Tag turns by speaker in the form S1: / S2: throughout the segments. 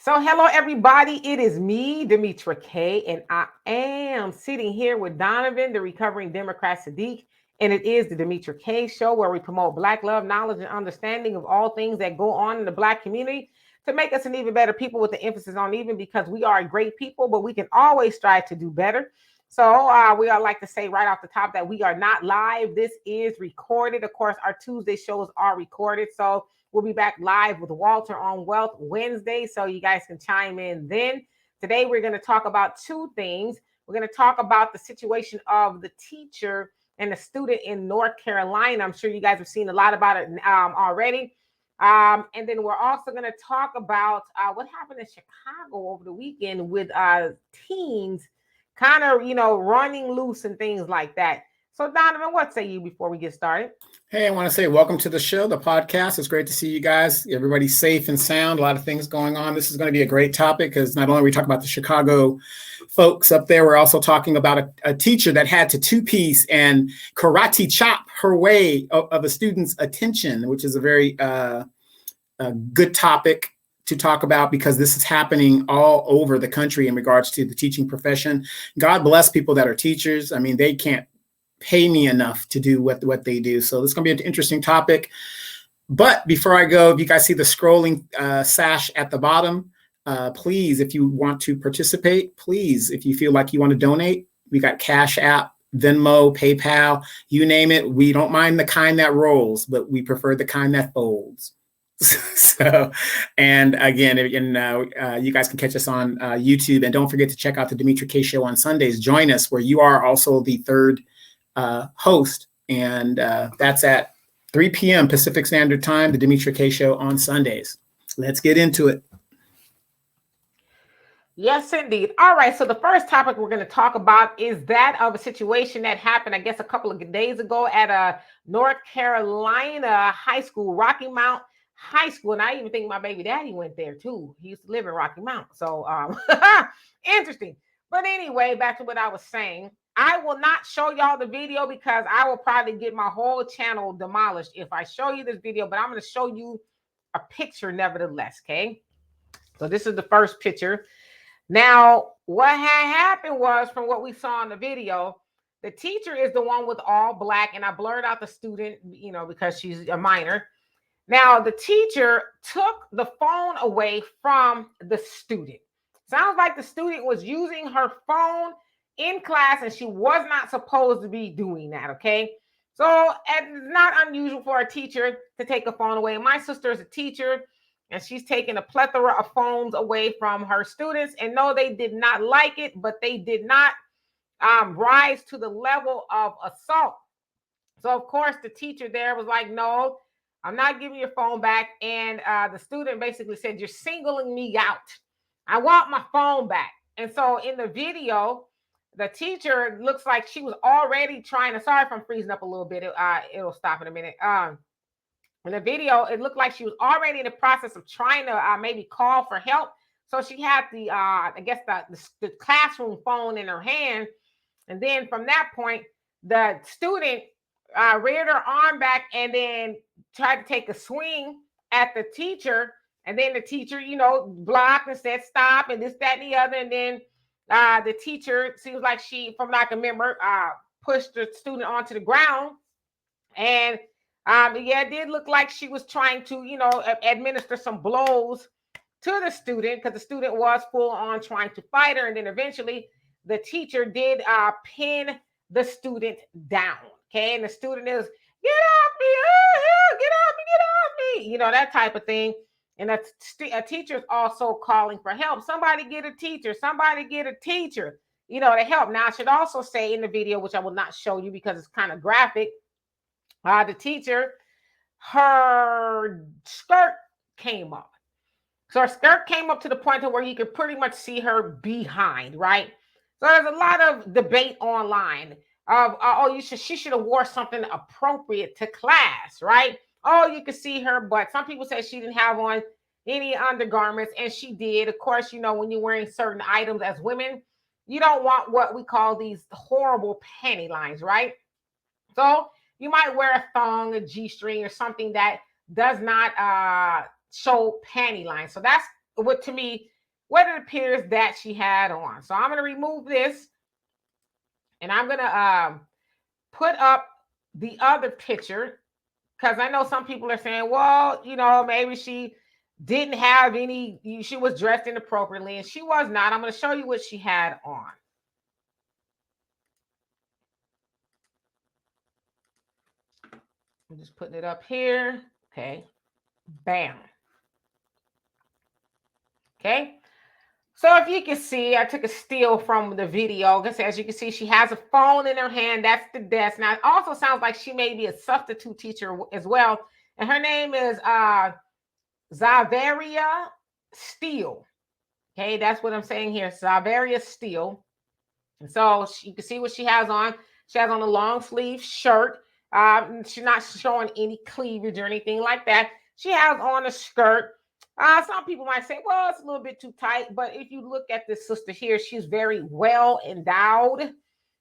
S1: So, hello everybody. It is me, Demetra K, and I am sitting here with Donovan, the recovering Democrat Sadiq, and it is the Demetra K Show where we promote Black love, knowledge, and understanding of all things that go on in the Black community to make us an even better people. With the emphasis on even, because we are a great people, but we can always strive to do better. So, we all like to say right off the top that we are not live. This is recorded. Of course, our Tuesday shows are recorded. So we'll be back live with Walter on Wealth Wednesday, so you guys can chime in then. Today, we're going to talk about two things. We're going to talk about the situation of the teacher and the student in North Carolina. I'm sure you guys have seen a lot about it already. And then we're also going to talk about what happened in Chicago over the weekend with teens kind of, running loose and things like that. So, Donovan, what say you before we get started?
S2: Hey, I want to say welcome to the show, the podcast. It's great to see you guys. Everybody's safe and sound. A lot of things going on. This is going to be a great topic because not only are we talking about the Chicago folks up there, we're also talking about a teacher that had to two-piece and karate chop her way of a student's attention, which is a very good topic to talk about because this is happening all over the country in regards to the teaching profession. God bless people that are teachers. I mean, they can't pay me enough to do what they do. So this is going to be an interesting topic. But before I go, if you guys see the scrolling sash at the bottom, please, if you want to participate, please, if you feel like you want to donate, we got Cash App, Venmo, PayPal, you name it. We don't mind the kind that rolls, but we prefer the kind that folds. So, and again, you guys can catch us on YouTube, and don't forget to check out the Demetra K Show on Sundays. Join us where you are also the third host, and that's at 3 p.m. Pacific Standard Time, the Demetra K Show on Sundays. Let's get into it.
S1: Yes, indeed. All right. So the first topic we're going to talk about is that of a situation that happened, I guess, a couple of days ago at a North Carolina high school, Rocky Mount High School. And I even think my baby daddy went there too. He used to live in Rocky Mount. So interesting. But anyway, back to what I was saying. I will not show y'all the video because I will probably get my whole channel demolished if I show you this video, but I'm going to show you a picture nevertheless, okay? So this is the first picture. Now, what had happened was, from what we saw in the video, the teacher is the one with all black, and I blurred out the student, because she's a minor. Now, the teacher took the phone away from the student. Sounds like the student was using her phone in class, and she was not supposed to be doing that, okay? So it's not unusual for a teacher to take a phone away. My sister is a teacher, and she's taken a plethora of phones away from her students. And no, they did not like it, but they did not rise to the level of assault. So, of course, the teacher there was like, no, I'm not giving your phone back. And the student basically said, you're singling me out. I want my phone back. And so in the video, the teacher looks like she was already trying to, sorry if I'm freezing up a little bit. It'll stop in a minute. In the video, it looked like she was already in the process of trying to maybe call for help. So she had the, the classroom phone in her hand. And then from that point, the student reared her arm back and then tried to take a swing at the teacher. And then the teacher, blocked and said, stop, and this, that, and the other. And then the teacher, seems like she, from what I can remember, pushed the student onto the ground. And it did look like she was trying to, administer some blows to the student, because the student was full on trying to fight her. And then eventually the teacher did pin the student down. Okay. And the student is, get off me, get off me, get off me, that type of thing. And a teacher is also calling for help. Somebody get a teacher, to help. Now, I should also say in the video, which I will not show you because it's kind of graphic, the teacher, her skirt came up. So her skirt came up to the point where you could pretty much see her behind, right? So there's a lot of debate online of, she should have wore something appropriate to class, right? Oh, you could see her butt. Some people said she didn't have on any undergarments, and she did. Of course, when you're wearing certain items as women, you don't want what we call these horrible panty lines, right? So you might wear a thong, a G-string, or something that does not show panty lines. So that's what, to me, what it appears that she had on. So I'm going to remove this, and I'm going to put up the other picture, because I know some people are saying, well, maybe she didn't have any, she was dressed inappropriately, and she was not. I'm going to show you what she had on. I'm just putting it up here. Okay. Bam. Okay. So if you can see, I took a steal from the video. Because as you can see, she has a phone in her hand. That's the desk. Now, it also sounds like she may be a substitute teacher as well. And her name is Zavaria Steele. Okay, that's what I'm saying here. Zavaria Steele. And so you can see what she has on. She has on a long sleeve shirt. She's not showing any cleavage or anything like that. She has on a skirt. Some people might say, well, it's a little bit too tight. But if you look at this sister here, she's very well endowed.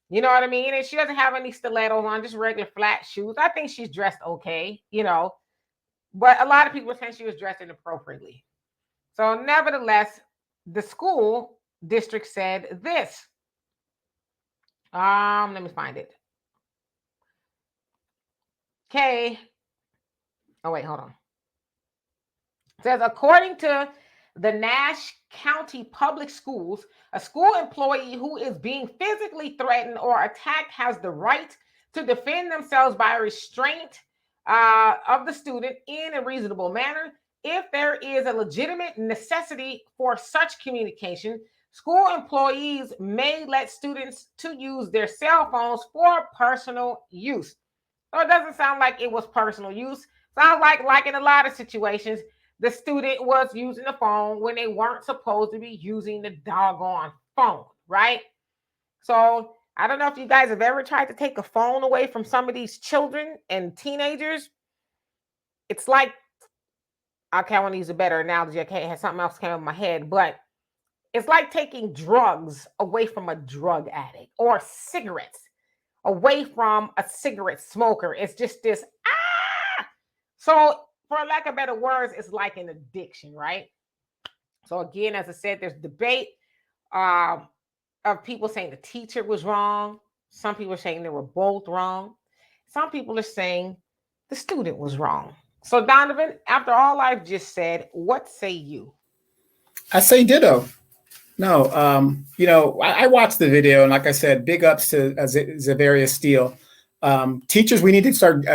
S1: You know what I mean? And she doesn't have any stilettos on, just regular flat shoes. I think she's dressed okay, But a lot of people are saying she was dressed inappropriately. So nevertheless, the school district said this. Let me find it. Okay. Oh, wait, hold on. It says, according to the Nash County Public Schools, a school employee who is being physically threatened or attacked has the right to defend themselves by restraint of the student in a reasonable manner. If there is a legitimate necessity for such communication, school employees may let students to use their cell phones for personal use. So it doesn't sound like it was personal use. Sounds like in a lot of situations, the student was using the phone when they weren't supposed to be using the doggone phone, right? So I don't know if you guys have ever tried to take a phone away from some of these children and teenagers. It's like, okay, I want to use a better analogy. I can't have something else came up in my head, but it's like taking drugs away from a drug addict, or cigarettes away from a cigarette smoker. It's just this, So for lack of better words, it's like an addiction, right? So again, as I said, there's debate of people saying the teacher was wrong. Some people are saying they were both wrong. Some people are saying the student was wrong. So Donovan, after all I've just said, what say you?
S2: I say ditto. No, I watched the video, and like I said, big ups to Zavaria Steele. Teachers, we need to start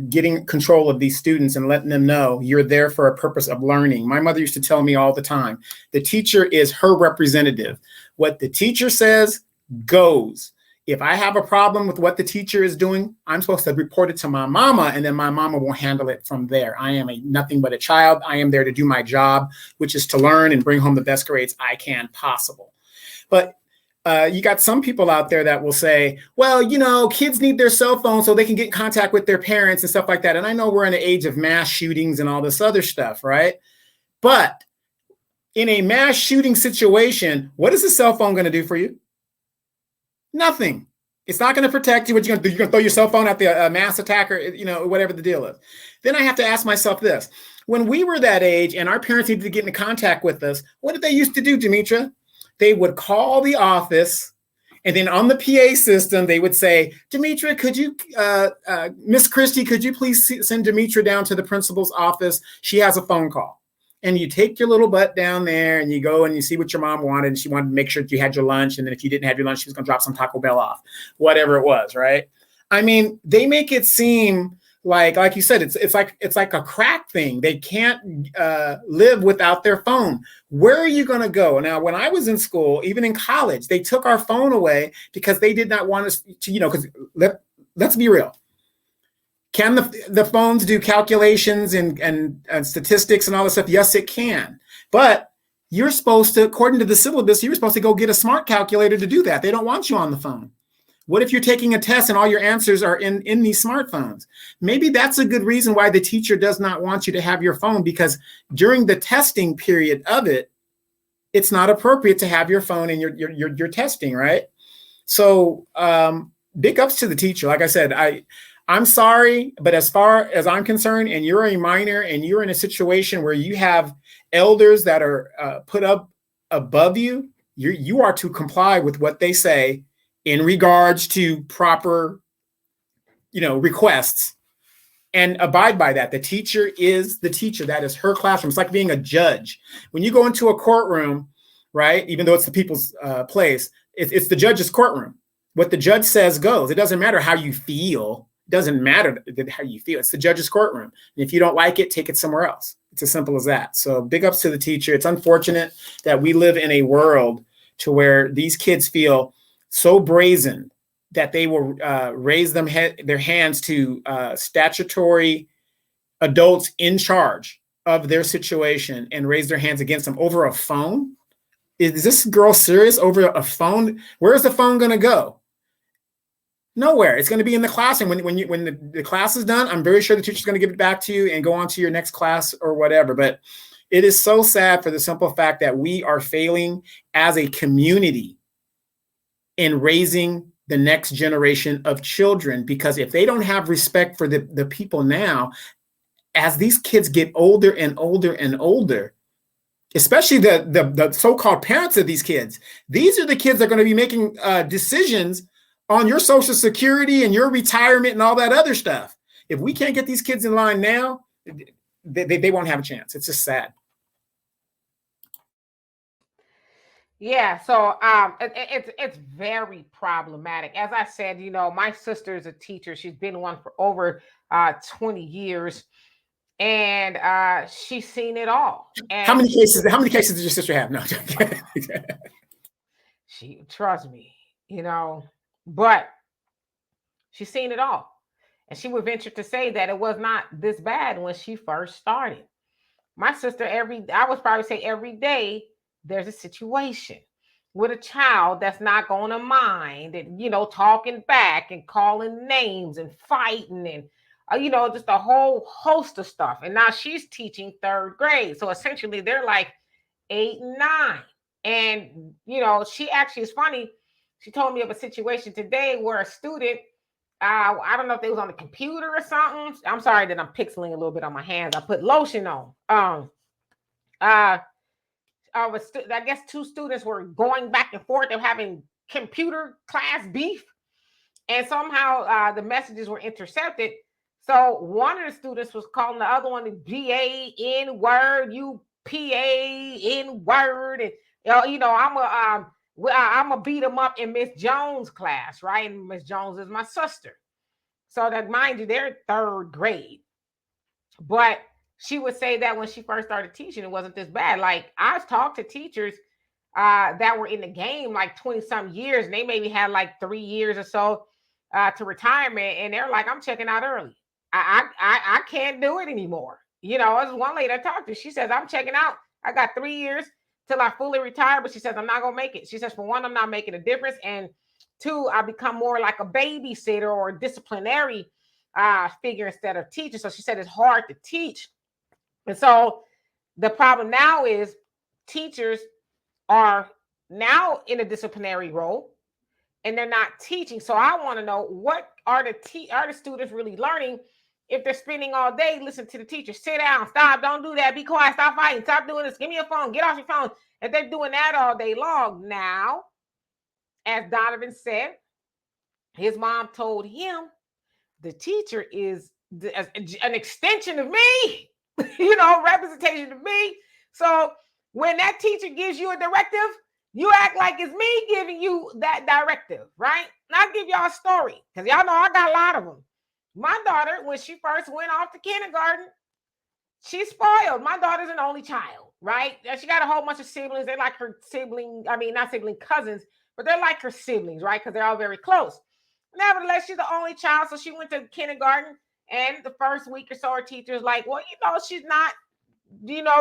S2: getting control of these students and letting them know you're there for a purpose of learning. My mother used to tell me all the time, the teacher is her representative. What the teacher says goes. If I have a problem with what the teacher is doing, I'm supposed to report it to my mama, and then my mama will handle it from there. I am nothing but a child. I am there to do my job, which is to learn and bring home the best grades I can possible. But you got some people out there that will say, well, kids need their cell phone so they can get in contact with their parents and stuff like that. And I know we're in an age of mass shootings and all this other stuff, right? But in a mass shooting situation, what is the cell phone going to do for you? Nothing. It's not going to protect you. What you're going to do? You're going to throw your cell phone at the mass attacker, whatever the deal is. Then I have to ask myself this. When we were that age and our parents needed to get into contact with us, what did they used to do, Demetra? They would call the office, and then on the PA system, they would say, Demetra, could you, Miss Christie, could you please send Demetra down to the principal's office? She has a phone call. And you take your little butt down there and you go and you see what your mom wanted. And she wanted to make sure that you had your lunch. And then if you didn't have your lunch, she was going to drop some Taco Bell off, whatever it was, right? I mean, they make it seem like you said, it's like a crack thing. They can't live without their phone. Where are you going to go? Now, when I was in school, even in college, they took our phone away because they did not want us to, because let's be real. Can the phones do calculations and statistics and all this stuff? Yes, it can. But you're supposed to, according to the syllabus, you're supposed to go get a smart calculator to do that. They don't want you on the phone. What if you're taking a test and all your answers are in these smartphones? Maybe that's a good reason why the teacher does not want you to have your phone, because during the testing period of it, it's not appropriate to have your phone in your testing, right? So big ups to the teacher. Like I said, I'm sorry, but as far as I'm concerned, and you're a minor and you're in a situation where you have elders that are put up above you, you are to comply with what they say in regards to proper, requests, and abide by that. The teacher is the teacher. That is her classroom. It's like being a judge. When you go into a courtroom, right, even though it's the people's place, it's the judge's courtroom. What the judge says goes. It doesn't matter how you feel. It doesn't matter how you feel. It's the judge's courtroom. And if you don't like it, take it somewhere else. It's as simple as that. So big ups to the teacher. It's unfortunate that we live in a world to where these kids feel so brazen that they will raise their hands to statutory adults in charge of their situation and raise their hands against them over a phone. Is this girl serious? Over a phone? Where's the phone going to go? Nowhere. It's going to be in the classroom. When the class is done, I'm very sure the teacher's going to give it back to you and go on to your next class or whatever. But it is so sad for the simple fact that we are failing as a community in raising the next generation of children, because if they don't have respect for the people now, as these kids get older and older and older, especially the so-called parents of these kids, these are the kids that are going to be making decisions on your Social Security and your retirement and all that other stuff. If we can't get these kids in line now, they won't have a chance. It's just sad.
S1: Yeah, so it's very problematic. As I said, my sister is a teacher. She's been one for over 20 years, and she's seen it all. And
S2: how many cases did your sister have? No,
S1: she, trust me, but she's seen it all. And she would venture to say that it was not this bad when she first started. My sister, I would probably say every day, there's a situation with a child that's not going to mind and, talking back and calling names and fighting and, just a whole host of stuff. And now she's teaching third grade. So essentially they're like 8 and 9. And, she actually is funny. She told me of a situation today where a student, I don't know if they was on the computer or something. I'm sorry that I'm pixeling a little bit on my hands. I put lotion on. I guess 2 students were going back and forth. They were having computer class beef, and somehow the messages were intercepted. So one of the students was calling the other one the GA N word, you PA N word, and I'm gonna beat them up in Miss Jones' class, right? And Miss Jones is my sister, so that, mind you, they're third grade, but she would say that when she first started teaching, it wasn't this bad. Like, I've talked to teachers that were in the game like 20 some years, and they maybe had like 3 years or so to retirement, and they're like, I'm checking out early. I can't do it anymore. There's one lady I talked to. She says, I'm checking out. I got 3 years till I fully retire, but she says, I'm not gonna make it. She says, for one, I'm not making a difference, and 2, I become more like a babysitter or a disciplinary figure instead of teacher. So she said it's hard to teach. And so the problem now is teachers are now in a disciplinary role and they're not teaching. So I want to know, what are the students really learning if they're spending all day listening to the teacher? Sit down, stop, don't do that, be quiet, stop fighting, stop doing this, give me your phone, get off your phone. If they're doing that all day long. Now, as Donovan said, his mom told him the teacher is an extension of me. Representation of me. So when that teacher gives you a directive, you act like it's me giving you that directive, right? And I'll give y'all a story, because y'all know I got a lot of them. My daughter, when she first went off to kindergarten, she's spoiled. My daughter's an only child, right? She got a whole bunch of siblings. They're like her cousins, but they're like her siblings, right? Because they're all very close. Nevertheless, she's the only child, so she went to kindergarten. And the first week or so, our teacher's like, well, she's not,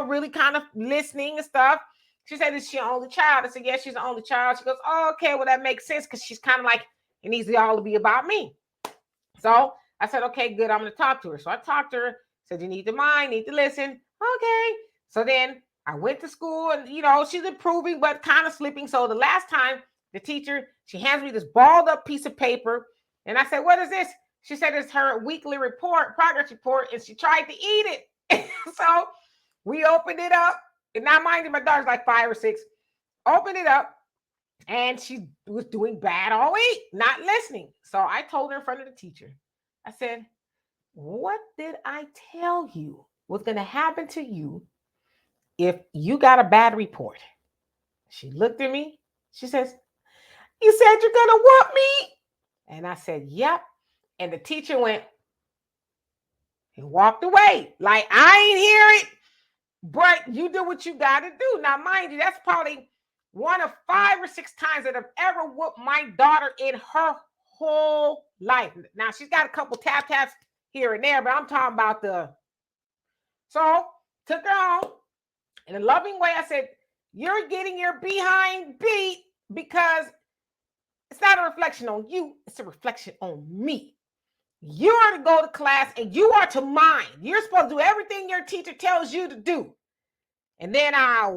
S1: really kind of listening and stuff. She said, is she an only child? I said, yes, she's the only child. She goes, oh, okay, well, that makes sense, because she's kind of like, it needs all to be about me. So I said, okay, good, I'm going to talk to her. So I talked to her, said, you need to mind, need to listen. Okay. So then I went to school, and, she's improving, but kind of slipping. So the last time, the teacher, she hands me this balled up piece of paper, and I said, what is this? She said it's her weekly progress report, and she tried to eat it. So we opened it up. And now, mind you, my daughter's like 5 or 6. opened it up, and she was doing bad all week, not listening. So I told her in front of the teacher, I said, what did I tell you was going to happen to you if you got a bad report? She looked at me. She says, you said you're going to whoop me? And I said, yep. And the teacher went and walked away. Like, I ain't hear it, but you do what you got to do. Now, mind you, that's probably one of 5 or 6 times that I've ever whooped my daughter in her whole life. Now, she's got a couple taps here and there, but I'm talking about So, took her home. In a loving way, I said, you're getting your behind beat because it's not a reflection on you. It's a reflection on me. You are to go to class and you are to mind. You're supposed to do everything your teacher tells you to do. And then I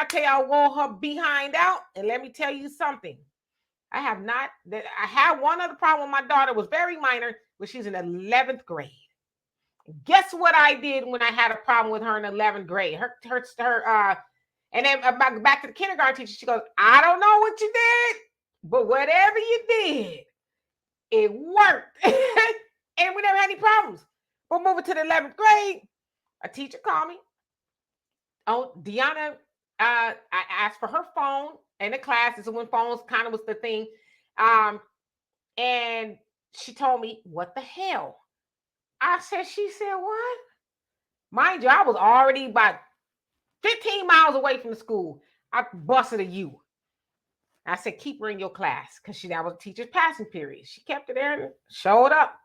S1: tell you, I wore her behind out. And let me tell you something. I had one other problem with my daughter, was very minor, but she's in 11th grade. Guess what I did when I had a problem with her in 11th grade? And then back to the kindergarten teacher, she goes, I don't know what you did, but whatever you did, it worked. And we never had any problems. But moving to the 11th grade, a teacher called me. Oh, Deanna, I asked for her phone in the class. This is when phones kind of was the thing. And she told me, what the hell? She said, what? Mind you, I was already about 15 miles away from the school. I busted a U. I said, keep her in your class, because that was a teacher's passing period. She kept her there and showed up.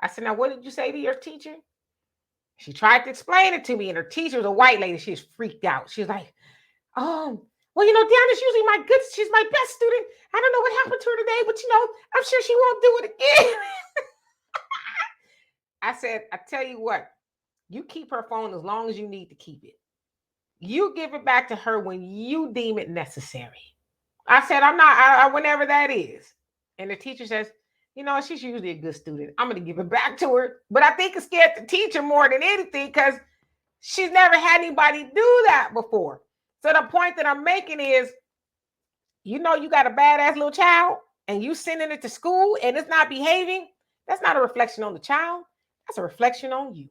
S1: I said, now, what did you say to your teacher? She tried to explain it to me, and her teacher was a white lady. She was freaked out. She was like, well, Deanna's usually she's my best student. I don't know what happened to her today, but, I'm sure she won't do it again. I said, I tell you what, you keep her phone as long as you need to keep it. You give it back to her when you deem it necessary. I said, whenever that is. And the teacher says, she's usually a good student. I'm going to give it back to her. But I think it scared the teacher more than anything, because she's never had anybody do that before. So the point that I'm making is, you got a badass little child and you sending it to school and it's not behaving. That's not a reflection on the child. That's a reflection on you.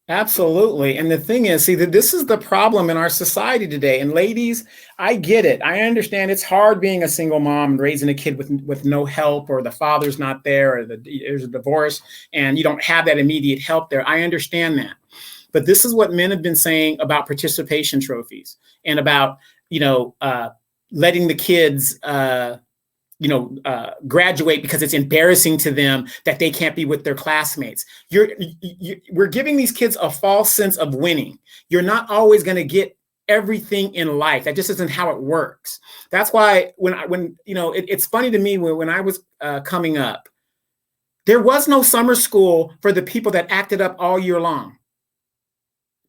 S2: Absolutely. And the thing is, see, that this is the problem in our society today. And ladies, I get it. I understand it's hard being a single mom and raising a kid with no help, or the father's not there, or there's a divorce and you don't have that immediate help there. I understand that. But this is what men have been saying about participation trophies and about, letting the kids, graduate because it's embarrassing to them that they can't be with their classmates. We're giving these kids a false sense of winning. You're not always going to get everything in life. That just isn't how it works. That's why it's funny to me when I was coming up, there was no summer school for the people that acted up all year long.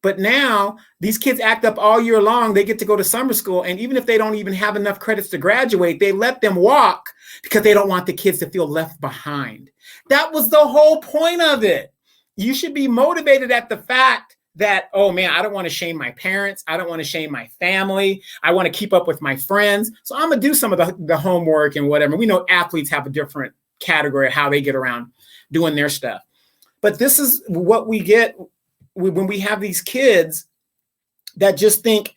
S2: But now these kids act up all year long. They get to go to summer school. And even if they don't even have enough credits to graduate, they let them walk because they don't want the kids to feel left behind. That was the whole point of it. You should be motivated at the fact that, oh man, I don't want to shame my parents. I don't want to shame my family. I want to keep up with my friends. So I'm going to do some of the homework and whatever. We know athletes have a different category of how they get around doing their stuff. But this is what we get when we have these kids that just think,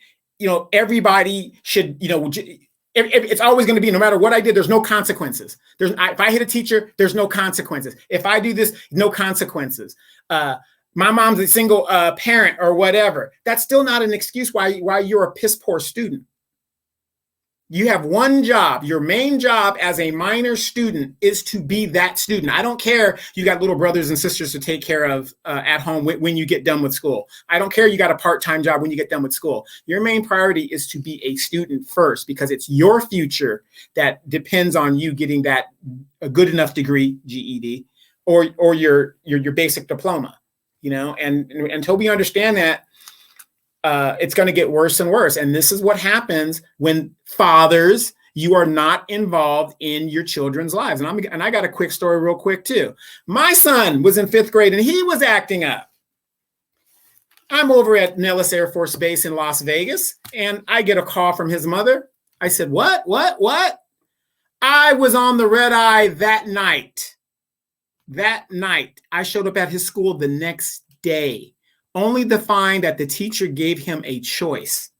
S2: everybody should, it's always going to be, no matter what I did, there's no consequences. If I hit a teacher, there's no consequences. If I do this, no consequences. My mom's a single parent or whatever. That's still not an excuse why you're a piss poor student. You have one job. Your main job as a minor student is to be that student. I don't care you got little brothers and sisters to take care of at home when you get done with school. I don't care you got a part-time job when you get done with school. Your main priority is to be a student first, because it's your future that depends on you getting a good enough degree, GED, or your basic diploma. And until we understand that, it's going to get worse and worse. And this is what happens when fathers, you are not involved in your children's lives. And I got a quick story real quick too. My son was in 5th grade and he was acting up. I'm over at Nellis Air Force Base in Las Vegas, and I get a call from his mother. I said, what? I was on the red eye that night. That night, I showed up at his school the next day, only to find that the teacher gave him a choice.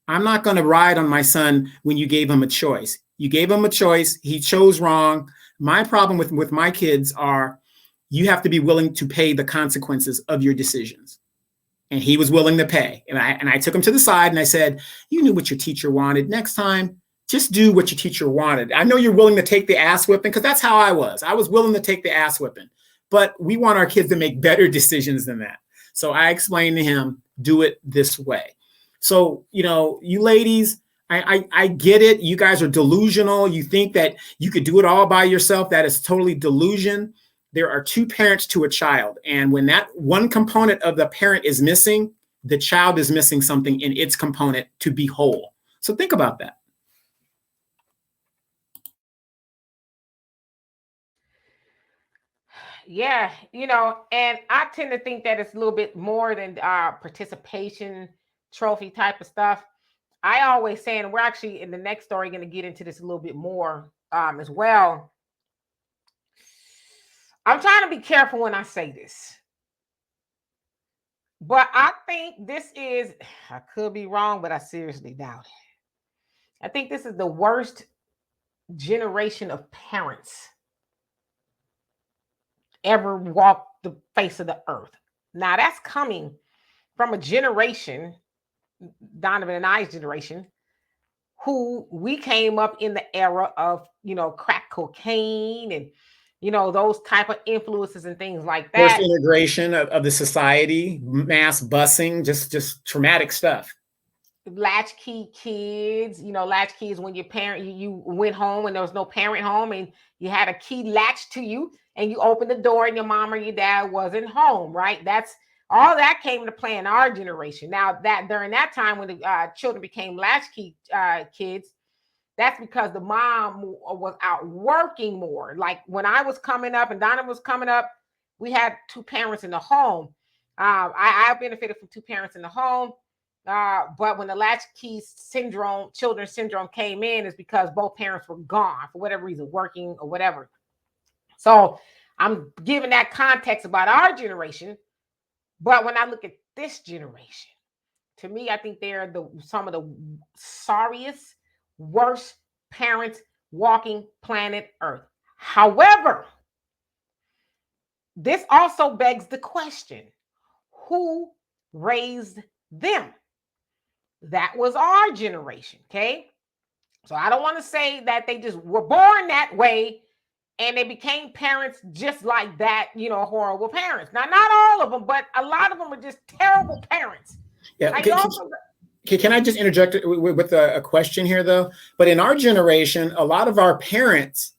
S2: I'm not going to ride on my son when you gave him a choice. You gave him a choice. He chose wrong. My problem with my kids are you have to be willing to pay the consequences of your decisions. And he was willing to pay. And I took him to the side and I said, you knew what your teacher wanted. Next time, just do what your teacher wanted. I know you're willing to take the ass whipping because that's how I was. I was willing to take the ass whipping. But we want our kids to make better decisions than that. So I explained to him, do it this way. So, you ladies, I get it. You guys are delusional. You think that you could do it all by yourself. That is totally delusion. There are two parents to a child. And when that one component of the parent is missing, the child is missing something in its component to be whole. So think about that.
S1: Yeah, and I tend to think that it's a little bit more than participation trophy type of stuff. I always say, and we're actually in the next story going to get into this a little bit more as well. I'm trying to be careful when I say this, but I think this is, I could be wrong, but I seriously doubt it. I think this is the worst generation of parents ever walked the face of the earth. Now that's coming from a generation, Donovan and I's generation, who we came up in the era of, crack cocaine and, those type of influences and things like that.
S2: First integration of the society, mass busing, just traumatic stuff.
S1: Latchkey kids, latchkeys when your parent, you went home and there was no parent home and you had a key latched to you and you opened the door and your mom or your dad wasn't home, right? That's all that came into play in our generation. Now that during that time when the children became latchkey kids, that's because the mom was out working more. Like when I was coming up and Donna was coming up, we had two parents in the home. I benefited from two parents in the home. But when the latchkey syndrome, children's syndrome came in, is because both parents were gone for whatever reason, working or whatever. So I'm giving that context about our generation. But when I look at this generation, to me, I think they're some of the sorriest, worst parents walking planet Earth. However, this also begs the question, who raised them? That was our generation, okay? So I don't want to say that they just were born that way and they became parents just like that, horrible parents. Now, not all of them, but a lot of them are just terrible parents.
S2: Yeah. Can I just interject with a question here, though? But in our generation, a lot of our parents,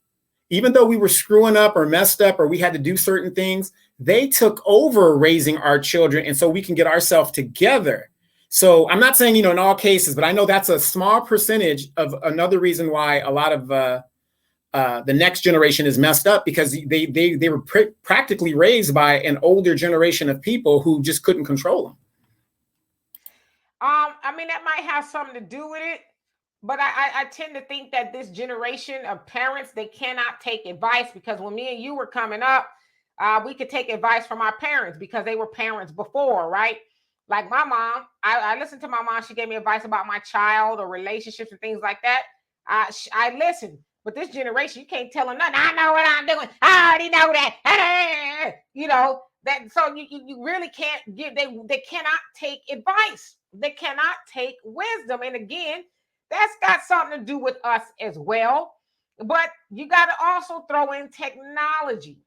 S2: even though we were screwing up or messed up or we had to do certain things, they took over raising our children. And so we can get ourselves together. So I'm not saying, in all cases, but I know that's a small percentage of another reason why a lot of the next generation is messed up, because they were practically raised by an older generation of people who just couldn't control them.
S1: I mean, that might have something to do with it, but I tend to think that this generation of parents, they cannot take advice, because when me and you were coming up, we could take advice from our parents because they were parents before, right? Like my mom, I listened to my mom. She gave me advice about my child or relationships and things like that. I listened. But this generation, you can't tell them nothing. I know what I'm doing. I already know that. That. So you really can't give. They cannot take advice. They cannot take wisdom. And again, that's got something to do with us as well. But you got to also throw in technology.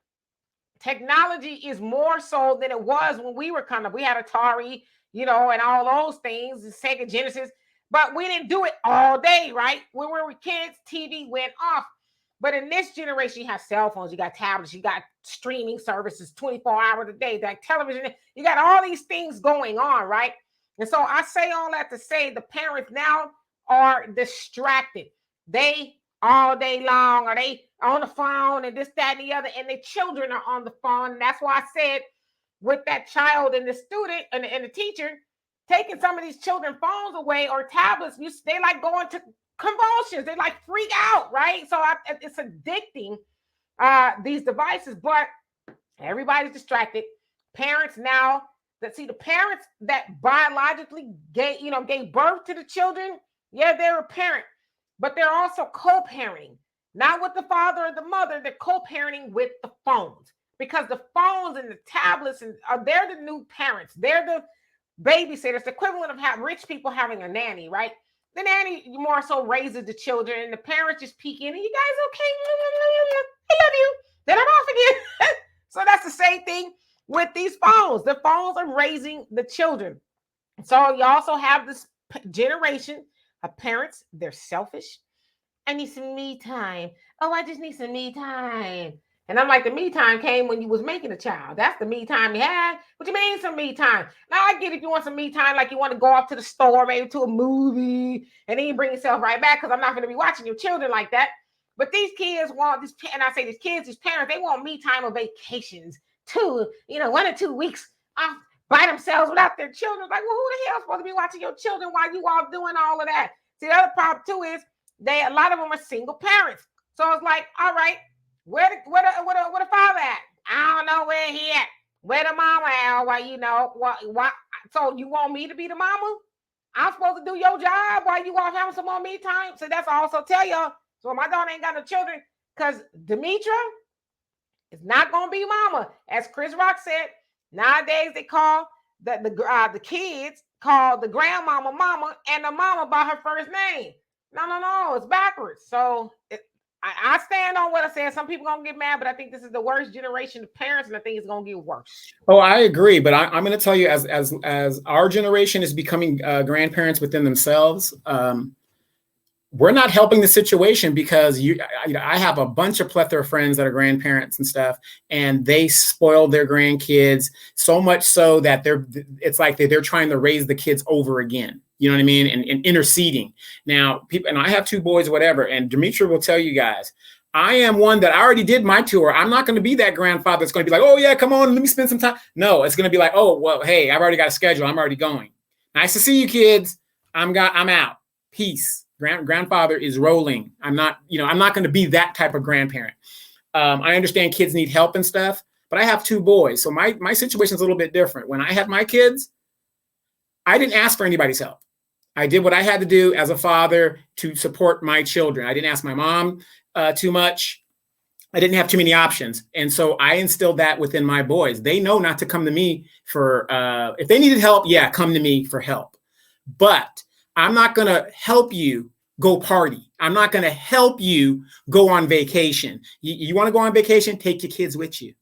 S1: Technology is more so than it was when we were coming up. We had Atari, and all those things, the Sega Genesis, but we didn't do it all day, right? When we were kids, TV went off. But in this generation, you have cell phones, you got tablets, you got streaming services 24 hours a day, like television, you got all these things going on, right? And so I say all that to say the parents now are distracted. They all day long, are they on the phone and this, that, and the other, and the children are on the phone. And that's why I said with that child and the student and the teacher taking some of these children phones away or tablets. They like go into convulsions. They like freak out, right? So it's addicting, these devices, but everybody's distracted. Parents now the parents that biologically gave birth to the children, yeah, they're a parent, but they're also co-parenting, not with the father or the mother. They're co-parenting with the phones, because the phones and the tablets they're the new parents. They're the babysitters, the equivalent of rich people having a nanny, right? The nanny more so raises the children, and the parents just peek in. And you guys okay? I love you. Then I'm off again. So that's the same thing with these phones. The phones are raising the children. So you also have this generation of parents. They're selfish. I need some me time. Oh, I just need some me time. And I'm like, the me time came when you was making a child. That's the me time you had. What you mean some me time? Now I get if you want some me time, like you want to go off to the store, maybe to a movie, and then you bring yourself right back, because I'm not going to be watching your children like that. But these kids want this, and I say these kids, these parents, they want me time or vacations too. 1 or 2 weeks off by themselves without their children. Like, well, who the hell is supposed to be watching your children while you all doing all of that? See, the other problem too is a lot of them are single parents. So it's like, all right, where the father at? I don't know where he at. Where the mama at? Why? So you want me to be the mama? I'm supposed to do your job while you all having some more me time. So that's also tell y'all. So my daughter ain't got no children, because Demetra is not gonna be mama. As Chris Rock said, nowadays they call the kids call the grandmama mama and the mama by her first name. No, it's backwards. So I stand on what I said. Some people gonna get mad, but I think this is the worst generation of parents, and I think it's gonna get worse.
S2: Oh, I agree, but I'm going to tell you, as our generation is becoming grandparents within themselves, we're not helping the situation, because I have a bunch of plethora of friends that are grandparents and stuff, and they spoil their grandkids so much so that it's like they're trying to raise the kids over again. You know what I mean? And interceding. Now, people, and I have 2 boys, whatever, and Demetra will tell you guys, I am one that I already did my tour. I'm not going to be that grandfather that's going to be like, oh yeah, come on, let me spend some time. No, it's going to be like, oh, well, hey, I've already got a schedule. I'm already going. Nice to see you, kids. I'm out. Peace. Grandfather is rolling. I'm not going to be that type of grandparent. I understand kids need help and stuff, but I have 2 boys. So my situation is a little bit different. When I had my kids, I didn't ask for anybody's help. I did what I had to do as a father to support my children. I didn't ask my mom too much. I didn't have too many options. And so I instilled that within my boys. They know not to come to me for, if they needed help, yeah, come to me for help. But I'm not going to help you go party. I'm not going to help you go on vacation. You want to go on vacation? Take your kids with you.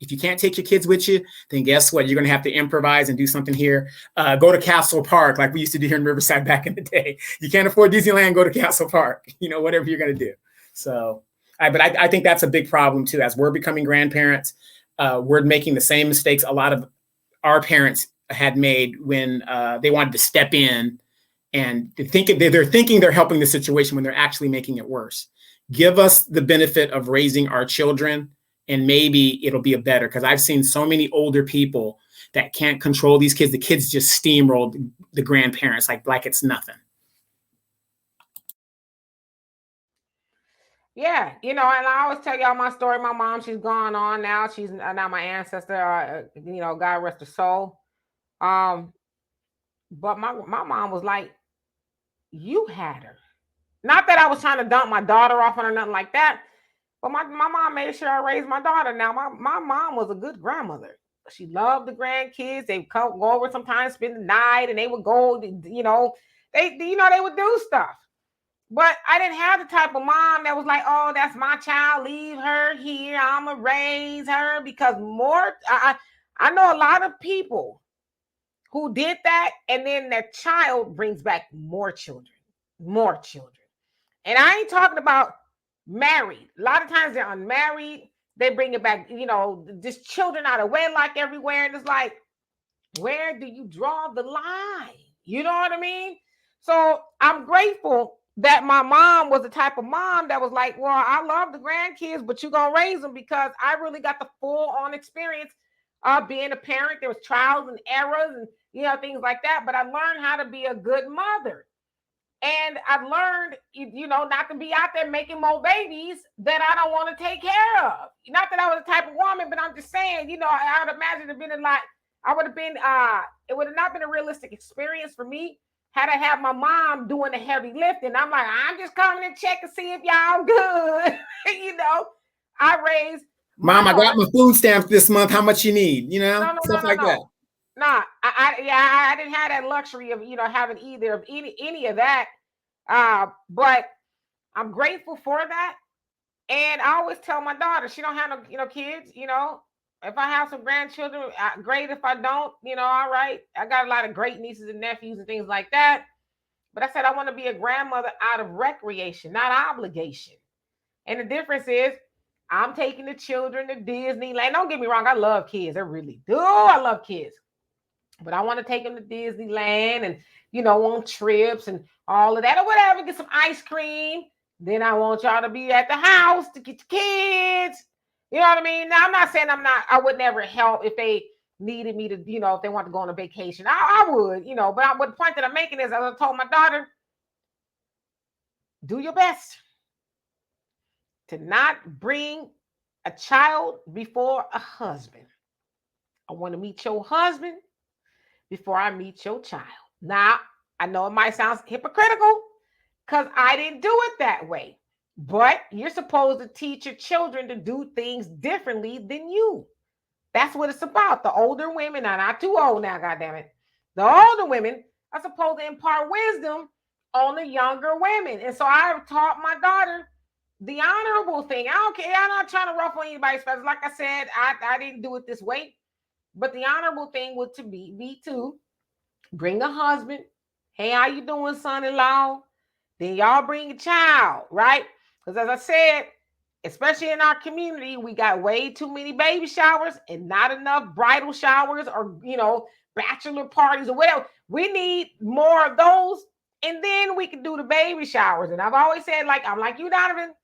S2: If you can't take your kids with you, then guess what? You're going to have to improvise and do something here. Go to Castle Park like we used to do here in Riverside back in the day. You can't afford Disneyland, go to Castle Park. Whatever you're going to do. So, but I think that's a big problem too. As we're becoming grandparents, we're making the same mistakes a lot of our parents had made when they wanted to step in, and they're thinking they're helping the situation when they're actually making it worse. Give us the benefit of raising our children, and maybe it'll be better. Because I've seen so many older people that can't control these kids. The kids just steamrolled the grandparents like it's nothing.
S1: Yeah, and I always tell y'all my story. My mom, she's gone on now. She's now my ancestor. God rest her soul. But my mom was like, you had her. Not that I was trying to dump my daughter off on her, nothing like that. But my mom made sure I raised my daughter. Now, my mom was a good grandmother. She loved the grandkids. They would go over sometimes, spend the night, and they would go, they would do stuff. But I didn't have the type of mom that was like, oh, that's my child. Leave her here. I'm going to raise her. Because I know a lot of people who did that, and then their child brings back more children. And I ain't talking about married. A lot of times they're unmarried. They bring it back, just children out of wedlock everywhere. And it's like, where do you draw the line? You know what I mean? So I'm grateful that my mom was the type of mom that was like, well, I love the grandkids, but you're going to raise them, because I really got the full on experience being a parent. There was trials and errors and, things like that. But I learned how to be a good mother. And I've learned, not to be out there making more babies that I don't want to take care of. Not that I was the type of woman, but I'm just saying, I would imagine it been a lot. I would have been, it would have not been a realistic experience for me had I had my mom doing the heavy lifting. I'm like, I'm just coming to check and see if y'all good. I raised.
S2: Mom, I got my food stamps this month. How much you need? Stuff like that.
S1: Nah, I didn't have that luxury of having either of any of that. But I'm grateful for that. And I always tell my daughter, she don't have no kids. If I have some grandchildren, great. If I don't, all right. I got a lot of great nieces and nephews and things like that. But I said I want to be a grandmother out of recreation, not obligation. And the difference is, I'm taking the children to Disneyland. Don't get me wrong, I love kids. I really do. I love kids. But I want to take them to Disneyland and, on trips and all of that or whatever, get some ice cream. Then I want y'all to be at the house to get the kids. You know what I mean? Now, I'm not saying I would never help if they needed me to, if they want to go on a vacation. I would, but the point that I'm making is, as I told my daughter, do your best to not bring a child before a husband. I want to meet your husband before I meet your child. Now, I know it might sound hypocritical because I didn't do it that way. But you're supposed to teach your children to do things differently than you. That's what it's about. The older women, I'm not too old now, goddammit. The older women are supposed to impart wisdom on the younger women. And so I've taught my daughter the honorable thing. I don't care. I'm not trying to ruffle anybody's feathers. Like I said, I didn't do it this way. But the honorable thing would to be to bring a husband. Hey, how you doing, son-in-law? Then y'all bring a child, right? Because as I said, especially in our community, we got way too many baby showers and not enough bridal showers or, bachelor parties or whatever. We need more of those. And then we can do the baby showers. And I've always said, I'm like you, Donovan,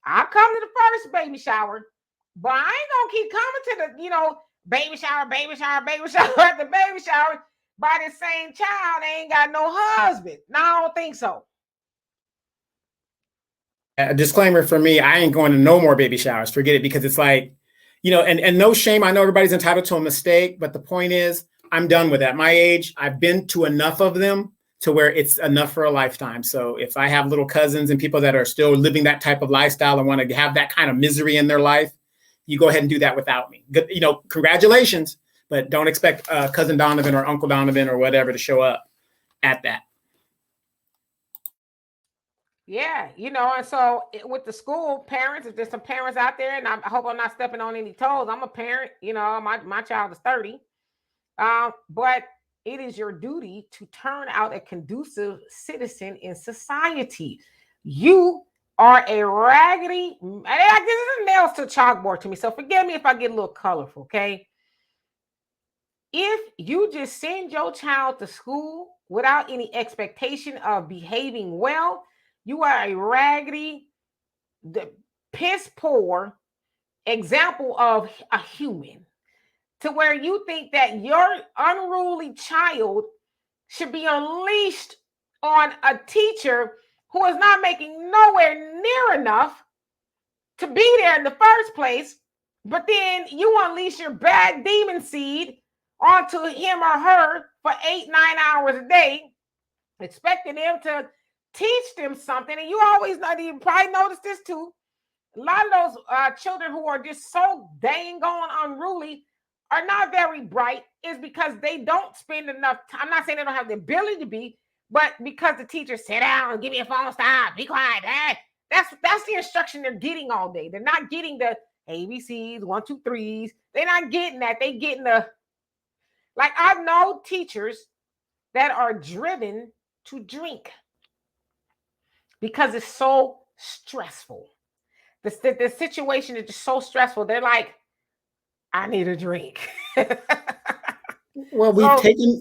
S1: I'll come to the first baby shower, but I ain't going to keep coming to the, baby shower at the baby shower. By the same child, they ain't got no husband. No, I don't think so.
S2: A disclaimer for me, I ain't going to no more baby showers. Forget it, because it's like, and no shame. I know everybody's entitled to a mistake, but the point is, I'm done with that. My age, I've been to enough of them to where it's enough for a lifetime. So if I have little cousins and people that are still living that type of lifestyle and want to have that kind of misery in their life, you go ahead and do that without me. Good, congratulations, but don't expect cousin Donovan or Uncle Donovan or whatever to show up at that.
S1: Yeah, and so with the school parents, if there's some parents out there, and I hope I'm not stepping on any toes, I'm a parent, my child is 30. But it is your duty to turn out a conducive citizen in society. You are a raggedy, I guess it's nails to chalkboard to me, so forgive me if I get a little colorful, okay? If you just send your child to school without any expectation of behaving well, you are a raggedy, piss poor example of a human, to where you think that your unruly child should be unleashed on a teacher who is not making nowhere near enough to be there in the first place, but then you unleash your bad demon seed onto him or her for 8-9 hours a day, expecting them to teach them something. And you always know, you probably noticed this too. A lot of those children who are just so dang on unruly are not very bright, is because they don't spend enough time. I'm not saying they don't have the ability to be, but because the teacher sit down and give me a phone, stop, be quiet. That's the instruction they're getting all day. They're not getting the ABCs, 1, 2, 3s. They're not getting that. They getting I know teachers that are driven to drink because it's so stressful. The situation is just so stressful. They're like, I need a drink.
S2: Well,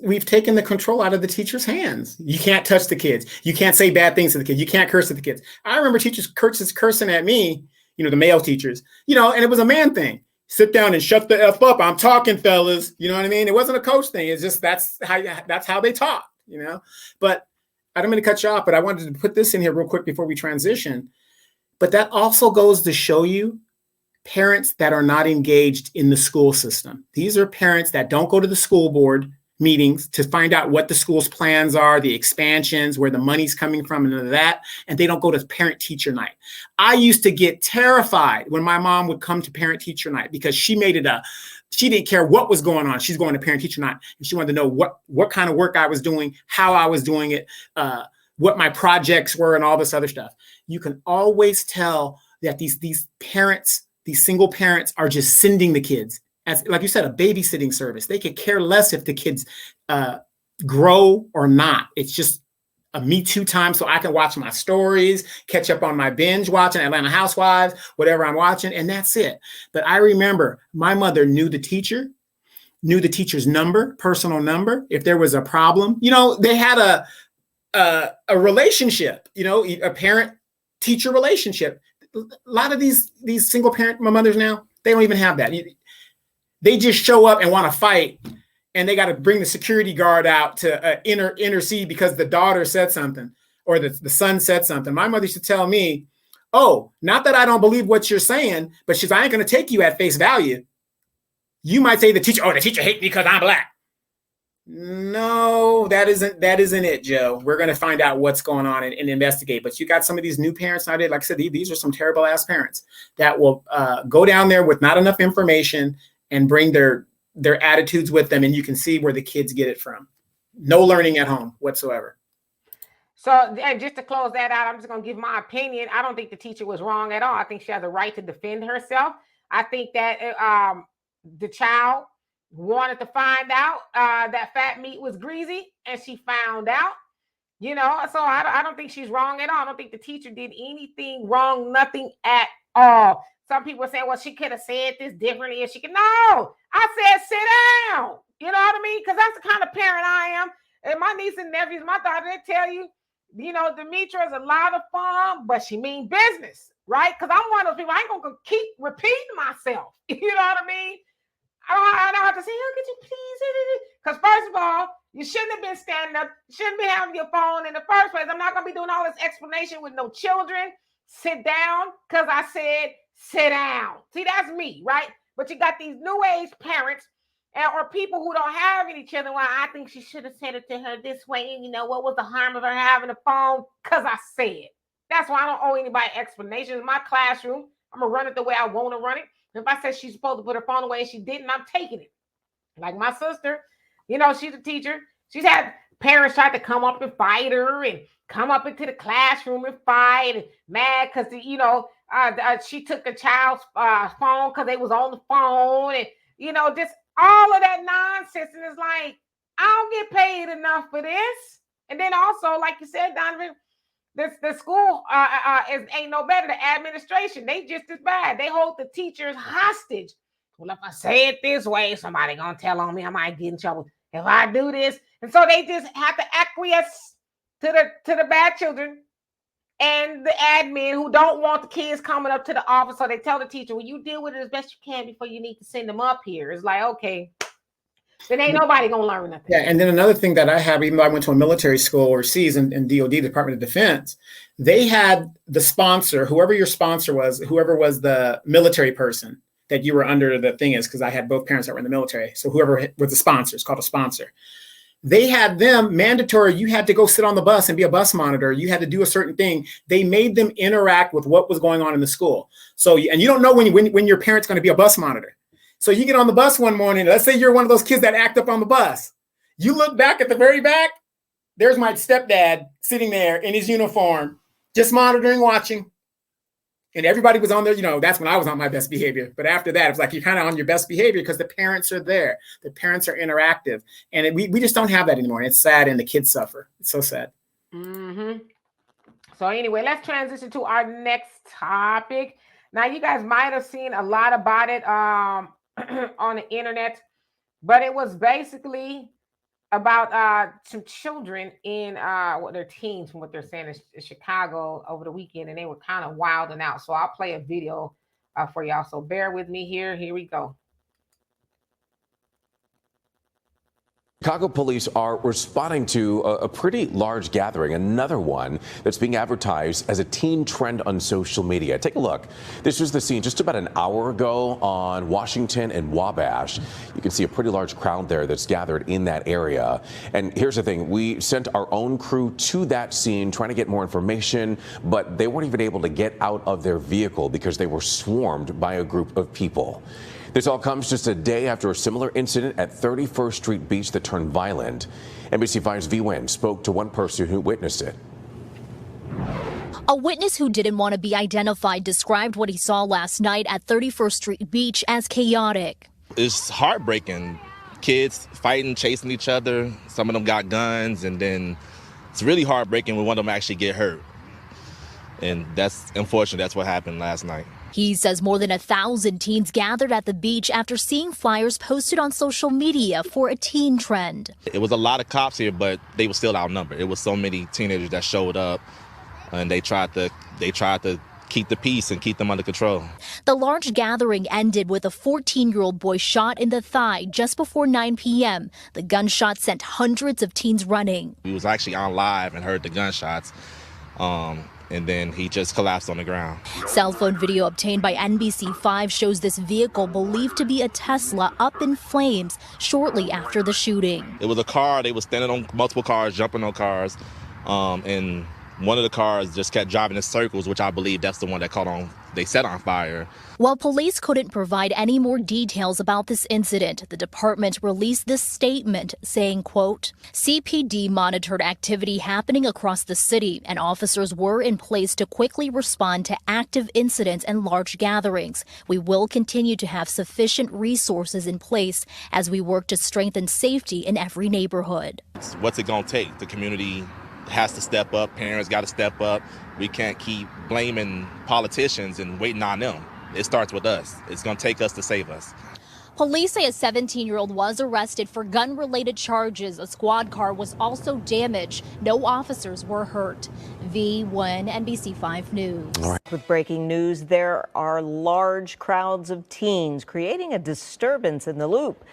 S2: we've taken the control out of the teacher's hands. You can't touch the kids. You can't say bad things to the kids. You can't curse at the kids. I remember teachers cursing at me, the male teachers, and it was a man thing. sit down and shut the F up. I'm talking, fellas. You know what I mean? It wasn't a coach thing. It's just that's how they talk, you know. But I don't mean to cut you off, but I wanted to put this in here real quick before we transition. But that also goes to show you parents that are not engaged in the school system. These are parents that don't go to the school board meetings to find out what the school's plans are, the expansions, where the money's coming from, and none of that. And they don't go to parent teacher night. I used to get terrified when my mom would come to parent teacher night because she didn't care what was going on. She's going to parent teacher night and she wanted to know what kind of work I was doing, how I was doing it, what my projects were, and all this other stuff. You can always tell that these parents, these single parents, are just sending the kids as, like you said, a babysitting service. They could care less if the kids grow or not. It's just a Me Too time so I can watch my stories, catch up on my binge watching Atlanta Housewives, whatever I'm watching, and that's it. But I remember my mother knew the teacher's number, personal number. If there was a problem, you know, they had a relationship, you know, a parent-teacher relationship. A lot of these single parent mothers now, they don't even have that. They just show up and want to fight, and they got to bring the security guard out to intercede because the daughter said something or the son said something. My mother used to tell me, oh, not that I don't believe what you're saying, but she's, I ain't going to take you at face value. You might say the teacher hates me because I'm Black. No, that isn't it, Joe. We're going to find out what's going on and investigate. But you got some of these new parents nowadays. Like I said, these are some terrible ass parents that will go down there with not enough information and bring their attitudes with them. And you can see where the kids get it from. No learning at home whatsoever.
S1: So, and just to close that out, I'm just going to give my opinion. I don't think the teacher was wrong at all. I think she has a right to defend herself. I think that the child wanted to find out that fat meat was greasy, and she found out, you know. So I don't think she's wrong at all. I don't think the teacher did anything wrong, nothing at all. Some people are saying, well, she could have said this differently, and she could. No, I said sit down. You know what I mean? Because that's the kind of parent I am. And my niece and nephews, my daughter, they tell you, you know, Demetra is a lot of fun, but she mean business, right? Because I'm one of those people, I ain't going to keep repeating myself. You know what I mean? I don't have to say, oh, could you please? Because first of all, you shouldn't have been standing up. You shouldn't be having your phone in the first place. I'm not going to be doing all this explanation with no children. Sit down because I said sit down. See, that's me, right? But you got these new age parents or people who don't have any children. Well, I think she should have said it to her this way. And you know, what was the harm of her having a phone? Because I said. That's why I don't owe anybody explanations. In my classroom, I'm going to run it the way I want to run it. If I said she's supposed to put her phone away and she didn't, I'm taking it. Like my sister, you know, she's a teacher. She's had parents try to come up and fight her and come up into the classroom and fight and mad because, you know, she took a child's phone because they was on the phone and, you know, just all of that nonsense. And it's like, I don't get paid enough for this. And then also, like you said, Donovan, the school ain't no better. The administration, they just as bad. They hold the teachers hostage. Well, if I say it this way, somebody gonna tell on me. I might get in trouble if I do this. And so they just have to acquiesce to the bad children and the admin who don't want the kids coming up to the office. So they tell the teacher, well, you deal with it as best you can before you need to send them up here. It's like, okay, then ain't nobody gonna learn nothing.
S2: Yeah, and then another thing that I have, even though I went to a military school overseas in DOD, Department of Defense, they had the sponsor, whoever your sponsor was, whoever was the military person that you were under the thing is, because I had both parents that were in the military. So whoever was the sponsor, it's called a sponsor. They had them mandatory. You had to go sit on the bus and be a bus monitor. You had to do a certain thing. They made them interact with what was going on in the school. So, and you don't know when your parent's going to be a bus monitor. So you get on the bus one morning, let's say you're one of those kids that act up on the bus. You look back at the very back, there's my stepdad sitting there in his uniform, just monitoring, watching. And everybody was on there, you know, that's when I was on my best behavior. But after that, it's like you're kind of on your best behavior because the parents are there. The parents are interactive. And we just don't have that anymore. And it's sad, and the kids suffer. It's so sad.
S1: Mm-hmm. So anyway, let's transition to our next topic. Now, you guys might have seen a lot about it on the internet, but it was basically about some children in what their teens, from what they're saying, in Chicago over the weekend, and they were kind of wilding out. So I'll play a video for y'all. So bear with me here. Here we go.
S3: Chicago police are responding to a pretty large gathering, another one that's being advertised as a teen trend on social media. Take a look. This was the scene just about an hour ago on Washington and Wabash. You can see a pretty large crowd there that's gathered in that area. And here's the thing. We sent our own crew to that scene trying to get more information, but they weren't even able to get out of their vehicle because they were swarmed by a group of people. This all comes just a day after a similar incident at 31st Street Beach that turned violent. NBC5's V. Nguyen spoke to one person who witnessed it.
S4: A witness who didn't want to be identified described what he saw last night at 31st Street Beach as chaotic.
S5: It's heartbreaking. Kids fighting, chasing each other. Some of them got guns, and then it's really heartbreaking when one of them actually get hurt. And that's unfortunate. That's what happened last night.
S4: He says more than 1,000 teens gathered at the beach after seeing flyers posted on social media for a teen trend.
S5: It was a lot of cops here, but they were still outnumbered. It was so many teenagers that showed up, and they tried to keep the peace and keep them under control.
S4: The large gathering ended with a 14-year-old boy shot in the thigh just before 9 p.m. The gunshot sent hundreds of teens running.
S5: We was actually on live and heard the gunshots. And then he just collapsed on the ground.
S4: Cell phone video obtained by NBC5 shows this vehicle believed to be a Tesla up in flames shortly after the shooting.
S5: It was a car. They were standing on multiple cars, jumping on cars, and one of the cars just kept driving in circles, which I believe that's the one that they set on fire.
S4: While police couldn't provide any more details about this incident, the department released this statement saying, quote, CPD monitored activity happening across the city and officers were in place to quickly respond to active incidents and large gatherings. We will continue to have sufficient resources in place as we work to strengthen safety in every neighborhood.
S5: What's it going to take? The community has to step up. Parents got to step up. We can't keep blaming politicians and waiting on them. It starts with us. It's going to take us to save us.
S4: Police say a 17-year-old was arrested for gun-related charges. A squad car was also damaged. No officers were hurt. V. Nguyen, NBC5 News.
S6: With breaking news, there are large crowds of teens creating a disturbance in the Loop.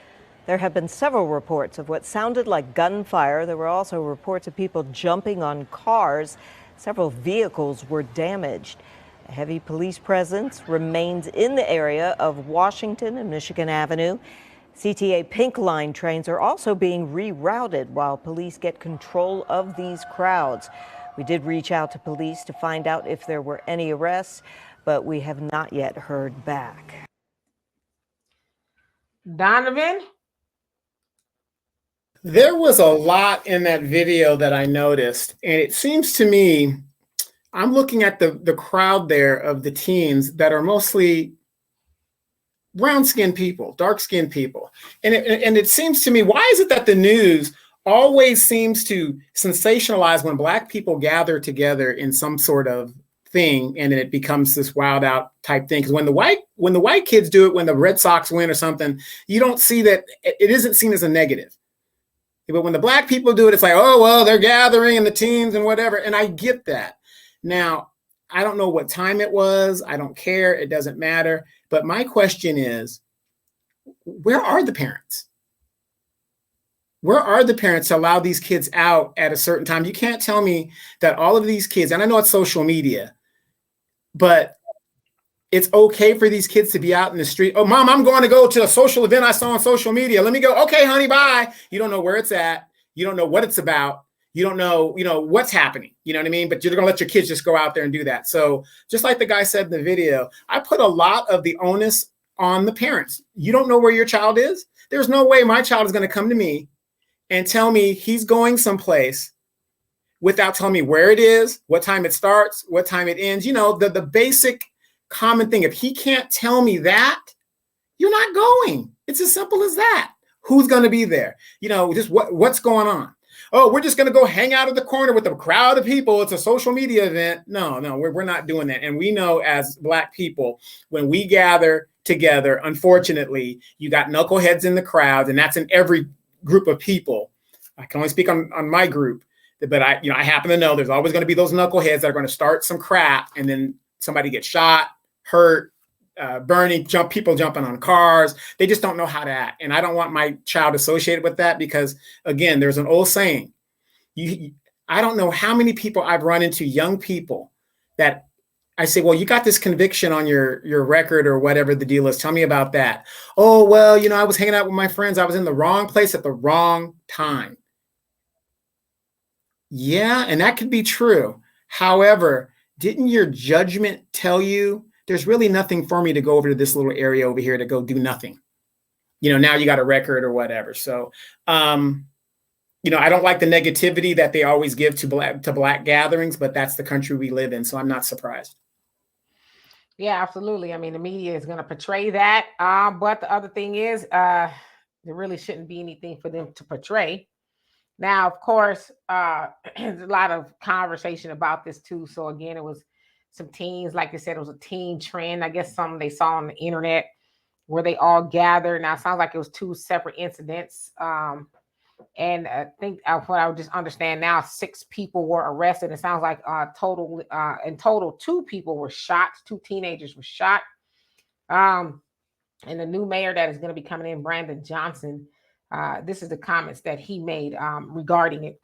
S6: There have been several reports of what sounded like gunfire. There were also reports of people jumping on cars. Several vehicles were damaged. A heavy police presence remains in the area of Washington and Michigan Avenue. CTA Pink Line trains are also being rerouted while police get control of these crowds. We did reach out to police to find out if there were any arrests, but we have not yet heard back.
S1: Donovan?
S2: There was a lot in that video that I noticed, and it seems to me, I'm looking at the crowd there of the teens that are mostly brown-skinned people, dark-skinned people. And it seems to me, why is it that the news always seems to sensationalize when Black people gather together in some sort of thing, and then it becomes this wild out type thing? Because when the white kids do it, when the Red Sox win or something, you don't see that, it isn't seen as a negative. But when the Black people do it, it's like, oh, well, they're gathering and the teens and whatever. And I get that. Now, I don't know what time it was. I don't care. It doesn't matter. But my question is, where are the parents? Where are the parents to allow these kids out at a certain time? You can't tell me that all of these kids, and I know it's social media, but it's okay for these kids to be out in the street. Oh, Mom, I'm going to go to a social event I saw on social media. Let me go. Okay, honey, bye. You don't know where it's at. You don't know what it's about. You don't know, what's happening. You know what I mean? But you're going to let your kids just go out there and do that. So just like the guy said in the video, I put a lot of the onus on the parents. You don't know where your child is. There's no way my child is going to come to me and tell me he's going someplace without telling me where it is, what time it starts, what time it ends. The basic common thing. If he can't tell me that, you're not going. It's as simple as that. Who's going to be there? Just what's going on? Oh, we're just going to go hang out at the corner with a crowd of people. It's a social media event. No, we're not doing that. And we know as Black people, when we gather together, unfortunately, you got knuckleheads in the crowd, and that's in every group of people. I can only speak on my group, but I happen to know there's always going to be those knuckleheads that are going to start some crap, and then somebody gets shot, hurt, burning, people jumping on cars. They just don't know how to act. And I don't want my child associated with that because, again, there's an old saying. I don't know how many people I've run into, young people, that I say, well, you got this conviction on your record or whatever the deal is. Tell me about that. Oh, well, I was hanging out with my friends. I was in the wrong place at the wrong time. Yeah, and that could be true. However, didn't your judgment tell you there's really nothing for me to go over to this little area over here to go do nothing? Now you got a record or whatever. So, I don't like the negativity that they always give to black gatherings, but that's the country we live in. So I'm not surprised.
S1: Yeah, absolutely. I mean, the media is going to portray that. But the other thing is, there really shouldn't be anything for them to portray. Now, of course, there's a lot of conversation about this too. So again, it was some teens, like I said, it was a teen trend. I guess something they saw on the internet where they all gathered. Now, it sounds like it was two separate incidents. And I think what I would just understand now, 6 people were arrested. It sounds like in total, 2 people were shot. 2 teenagers were shot. And the new mayor that is going to be coming in, Brandon Johnson, this is the comments that he made regarding it.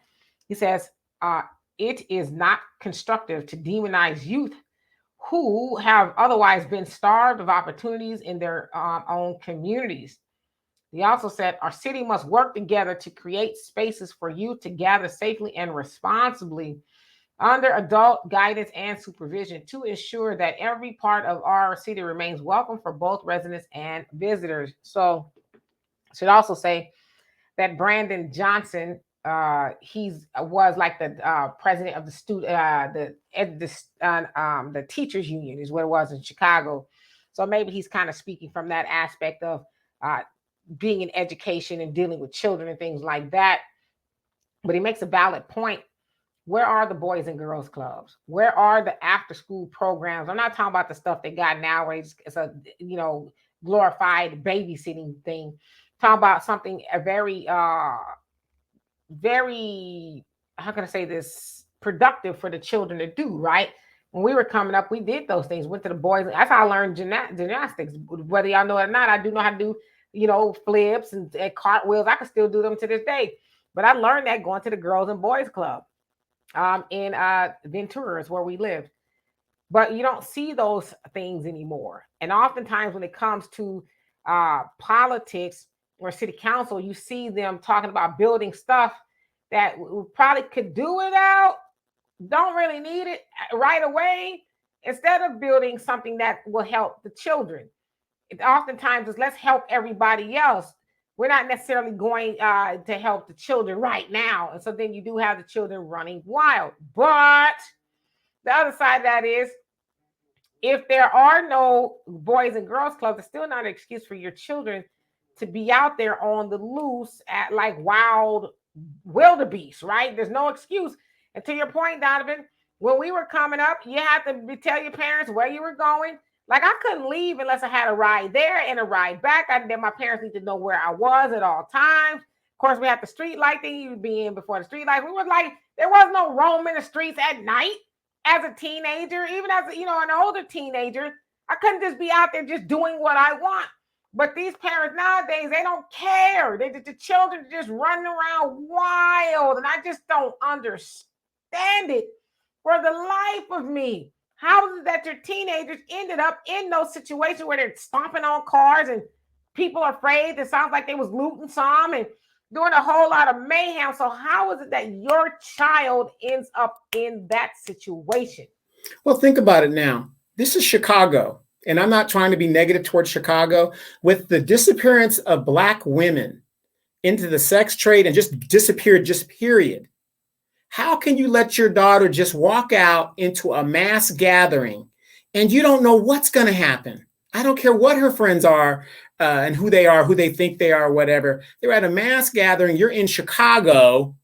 S1: He says, it is not constructive to demonize youth who have otherwise been starved of opportunities in their own communities. He also said, our city must work together to create spaces for youth to gather safely and responsibly under adult guidance and supervision to ensure that every part of our city remains welcome for both residents and visitors. So I should also say that Brandon Johnson, was like the president of the the teachers union is what it was in Chicago. So maybe he's kind of speaking from that aspect of being in education and dealing with children and things like that. But he makes a valid point. Where are the Boys and Girls Clubs? Where are the after school programs? I'm not talking about the stuff they got now where it's a glorified babysitting thing. I'm talking about something very very, how can I say this, productive for the children to do, right? When we were coming up, we did those things, went to the boys. That's how I learned gymnastics. Whether y'all know it or not, I do know how to do, flips and cartwheels. I can still do them to this day. But I learned that going to the Girls and Boys Club in Ventura is where we lived. But you don't see those things anymore. And oftentimes when it comes to politics or city council, you see them talking about building stuff that we probably could do without, don't really need it right away, instead of building something that will help the children. It oftentimes is let's help everybody else. We're not necessarily going to help the children right now. And so then you do have the children running wild. But the other side of that is, if there are no Boys and Girls Clubs, it's still not an excuse for your children to be out there on the loose at like wild wildebeest, right? There's no excuse. And to your point, Donovan, when we were coming up, you had to tell your parents where you were going. Like I couldn't leave unless I had a ride there and a ride back. My parents need to know where I was at all times. Of course, we had the street light thing. You'd be in before the street lights. We were like, there was no roaming the streets at night as a teenager, even as an older teenager. I couldn't just be out there just doing what I want. But these parents nowadays, they don't care. The children just running around wild. And I just don't understand it for the life of me. How is it that your teenagers ended up in those situations where they're stomping on cars and people are afraid? It sounds like they was looting some and doing a whole lot of mayhem. So how is it that your child ends up in that situation?
S2: Well, think about it now. This is Chicago. And I'm not trying to be negative towards Chicago. With the disappearance of Black women into the sex trade and just disappeared, just period. How can you let your daughter just walk out into a mass gathering and you don't know what's going to happen? I don't care what her friends are and who they are, who they think they are, whatever. They're at a mass gathering. You're in Chicago.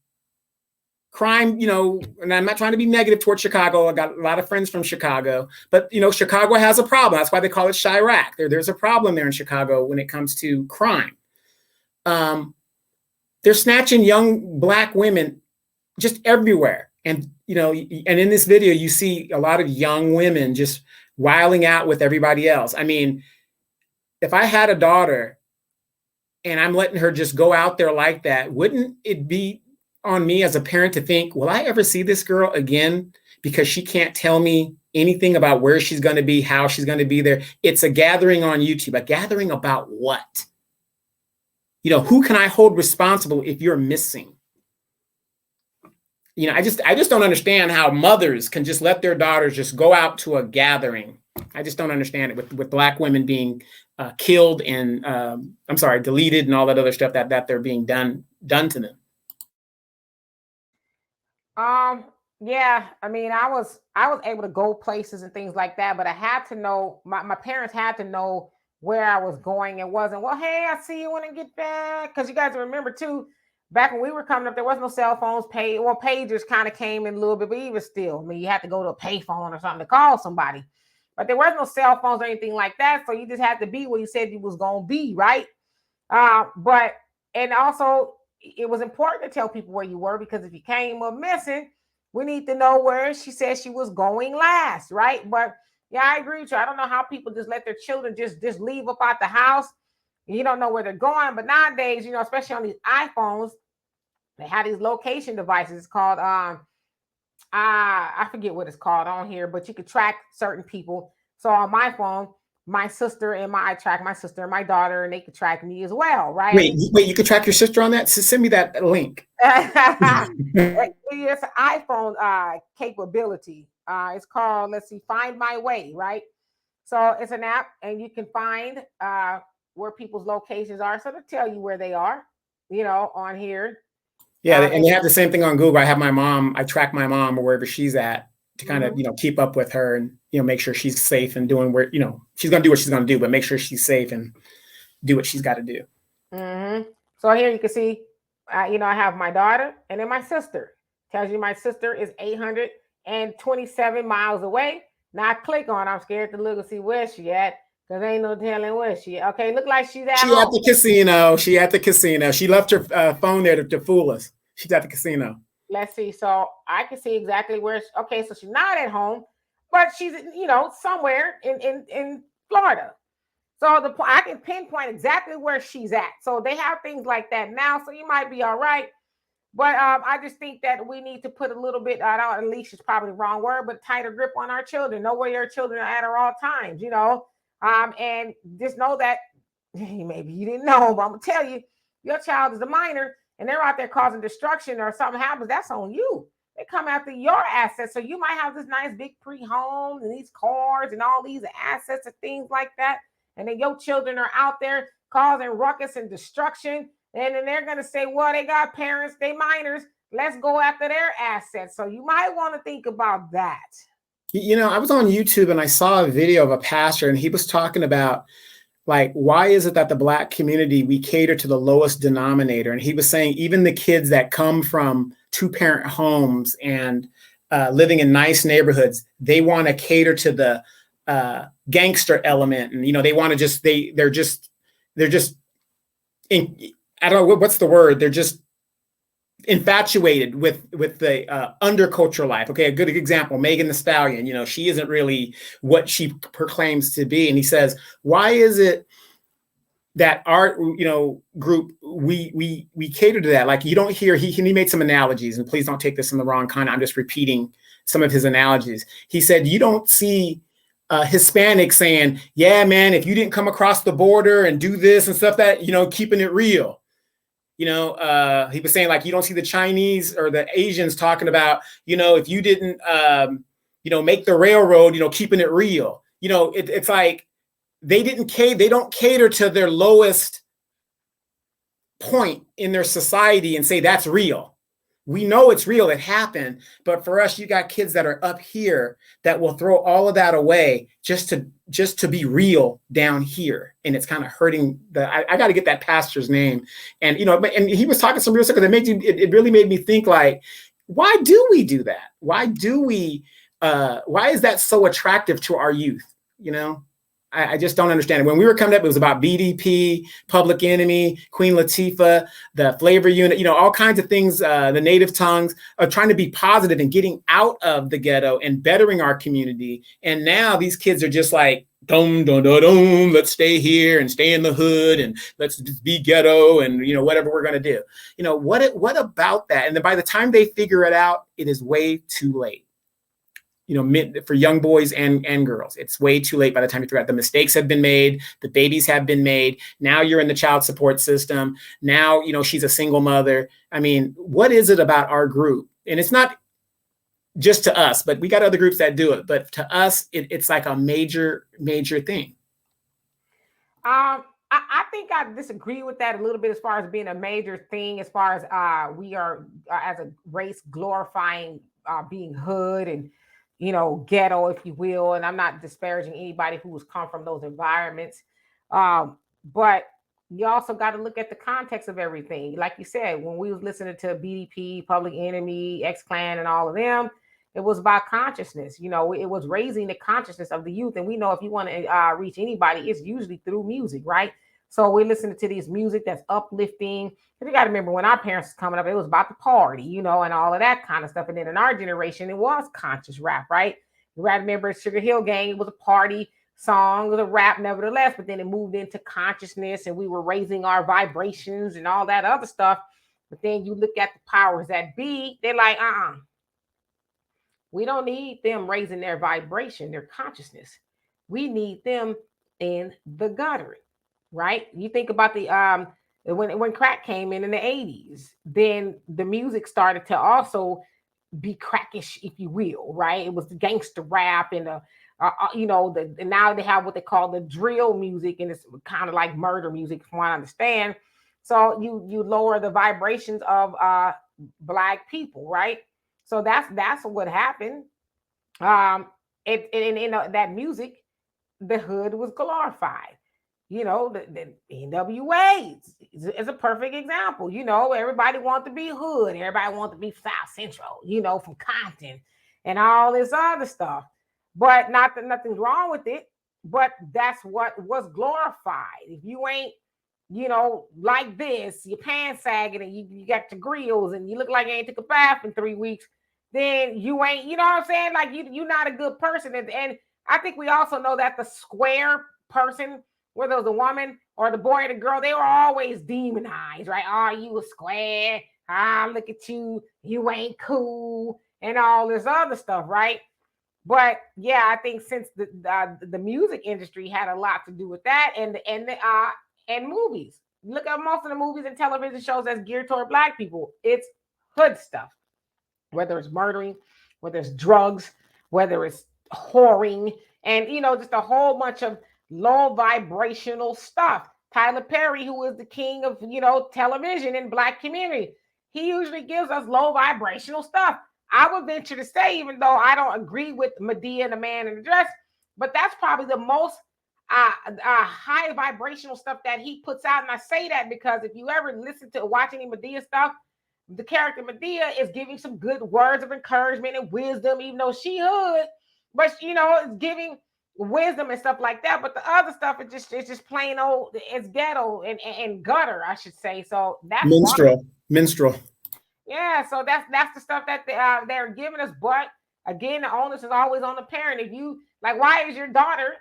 S2: Crime, and I'm not trying to be negative towards Chicago. I got a lot of friends from Chicago, but Chicago has a problem. That's why they call it Chirac. There's a problem there in Chicago when it comes to crime. They're snatching young Black women just everywhere. And, and in this video, you see a lot of young women just wiling out with everybody else. I mean, if I had a daughter and I'm letting her just go out there like that, wouldn't it be on me as a parent to think, will I ever see this girl again? Because she can't tell me anything about where she's going to be, how she's going to be there. It's a gathering on YouTube. A gathering about what? You know, who can I hold responsible if you're missing? You know, I just don't understand how mothers can just let their daughters just go out to a gathering. I just don't understand it with Black women being killed and deleted and all that other stuff that they're being done to them.
S1: Yeah, I mean, I was able to go places and things like that, but I had to know, my parents had to know where I was going. It wasn't, well, hey, I see you when I get back. Because you guys remember too, back when we were coming up, there was no cell phones. Pagers kind of came in a little bit, but even still, I mean, you had to go to a payphone or something to call somebody. But there was no cell phones or anything like that, so you just had to be where you said you was gonna be, right? And also, it was important to tell people where you were, because if you came up missing, we need to know where she said she was going last, right? But yeah, I agree with you. I don't know how people just let their children just leave up out the house. You don't know where they're going. But nowadays, you know, especially on these iPhones, they have these location devices called I forget what it's called on here, but you could track certain people. So on my phone, I track my sister and my daughter, and they could track me as well, right?
S2: Wait, you could track your sister on that? So send me that link.
S1: It's an iPhone capability. It's called, let's see, Find My Way, right? So it's an app, and you can find where people's locations are. So to tell you where they are, you know, on here.
S2: Yeah, and they have the same thing on Google. I track my mom or wherever she's at to kind of, you know, keep up with her and, you know, make sure she's safe and doing where, you know, she's going to do what she's going to do, but make sure she's safe and do what she's got to do.
S1: Mm-hmm. So here you can see, you know, I have my daughter and then my sister. Tells you my sister is 827 miles away. Now I click on, I'm scared to look and see where she at, because ain't no telling where she at. Okay, look like she's at home.
S2: At the casino. She at the casino. She left her phone there to fool us. She's at the casino.
S1: Let's see. So I can see exactly where. Okay, so she's not at home, but she's, you know, somewhere in Florida. So I can pinpoint exactly where she's at. So they have things like that now. So you might be all right. But I just think that we need to put a little bit, unleash is probably the wrong word, but tighter grip on our children. Know where your children are at all times, you know. And just know that, maybe you didn't know, but I'm going to tell you, your child is a minor and they're out there causing destruction, or something happens, that's on you. They come after your assets. So you might have this nice big pre-home and these cars and all these assets and things like that. And then your children are out there causing ruckus and destruction. And then they're going to say, well, they got parents, they minors. Let's go after their assets. So you might want to think about that.
S2: You know, I was on YouTube and I saw a video of a pastor, and he was talking about, like, why is it that the Black community, we cater to the lowest denominator? And he was saying even the kids that come from two-parent homes and living in nice neighborhoods, they want to cater to the gangster element. And, you know, they want to just, they're just I don't know, what's the word? They're just infatuated with the underculture life. Okay, a good example, Megan Thee Stallion. You know, she isn't really what she proclaims to be. And he says, why is it that our, you know, group, we cater to that? Like, you don't hear, he made some analogies, and please don't take this in the wrong kind. I'm just repeating some of his analogies. He said, you don't see Hispanics saying, yeah, man, if you didn't come across the border and do this and stuff, that, you know, keeping it real. You know, he was saying, like, you don't see the Chinese or the Asians talking about, you know, if you didn't, you know, make the railroad, you know, keeping it real. You know, it's like they don't cater to their lowest point in their society and say that's real. We know it's real, it happened, but for us, you got kids that are up here that will throw all of that away just to be real down here, and it's kind of hurting I got to get that pastor's name, and, you know, and he was talking some real stuff, because it really made me think, like, why do we do that? Why is that so attractive to our youth? You know? I just don't understand it. When we were coming up, it was about BDP, Public Enemy, Queen Latifah, the Flavor Unit, all kinds of things, the native tongues, are trying to be positive and getting out of the ghetto and bettering our community. And now these kids are just like, dum, dum, dum, dum, let's stay here and stay in the hood and let's just be ghetto and, whatever we're going to do. What about that? And then by the time they figure it out, it is way too late. For young boys and girls, it's way too late by the time you figure out the mistakes have been made, the babies have been made. Now you're in the child support system. Now, she's a single mother. I mean, what is it about our group? And it's not just to us, but we got other groups that do it. But to us, it's like a major thing.
S1: I think I disagree with that a little bit as far as being a major thing, as far as we are as a race glorifying being hood and ghetto, if you will. And I'm not disparaging anybody who has come from those environments. But you also got to look at the context of everything. Like you said, when we was listening to BDP, Public Enemy, X-Clan, and all of them, it was about consciousness. It was raising the consciousness of the youth. And we know if you want to reach anybody, it's usually through music, right? So we're listening to this music that's uplifting. You got to remember when our parents was coming up, it was about the party, and all of that kind of stuff. And then in our generation, it was conscious rap, right? You got to remember Sugar Hill Gang, it was a party song, it was a rap nevertheless, but then it moved into consciousness and we were raising our vibrations and all that other stuff. But then you look at the powers that be, they're like, we don't need them raising their vibration, their consciousness. We need them in the gutter, right? You think about the when crack came in the 80s, then the music started to also be crackish, if you will, right? It was the gangster rap and now they have what they call the drill music, and it's kind of like murder music, from what I understand. So you lower the vibrations of Black people, right? So that's what happened. That music, the hood was glorified. The NWA is a perfect example. Everybody wants to be hood. Everybody wants to be South Central, from Compton and all this other stuff. But not that nothing's wrong with it. But that's what was glorified. If you ain't, like this, your pants sagging and you got your grills and you look like you ain't took a bath in 3 weeks, then you ain't, you know what I'm saying? Like you're not a good person. And I think we also know that the square person, whether it was a woman or the boy or the girl, they were always demonized, right? Oh, you a square. Look at you. You ain't cool and all this other stuff, right? But yeah, I think since the music industry had a lot to do with that, and movies. Look at most of the movies and television shows that's geared toward Black people. It's hood stuff, whether it's murdering, whether it's drugs, whether it's whoring, and just a whole bunch of low vibrational stuff. Tyler Perry, who is the king of television in Black community, he usually gives us low vibrational stuff. I would venture to say, even though I don't agree with Medea and the Man in the Dress, but that's probably the most high vibrational stuff that he puts out. And I say that because if you ever listen to watch any Medea stuff, the character Medea is giving some good words of encouragement and wisdom, even though she hood, but it's giving wisdom and stuff like that. But the other stuff is just plain old, it's ghetto and gutter, I should say. So that's
S2: minstrel.
S1: Yeah, so that's the stuff that they're giving us. But again, the onus is always on the parent. If you like, why is your daughter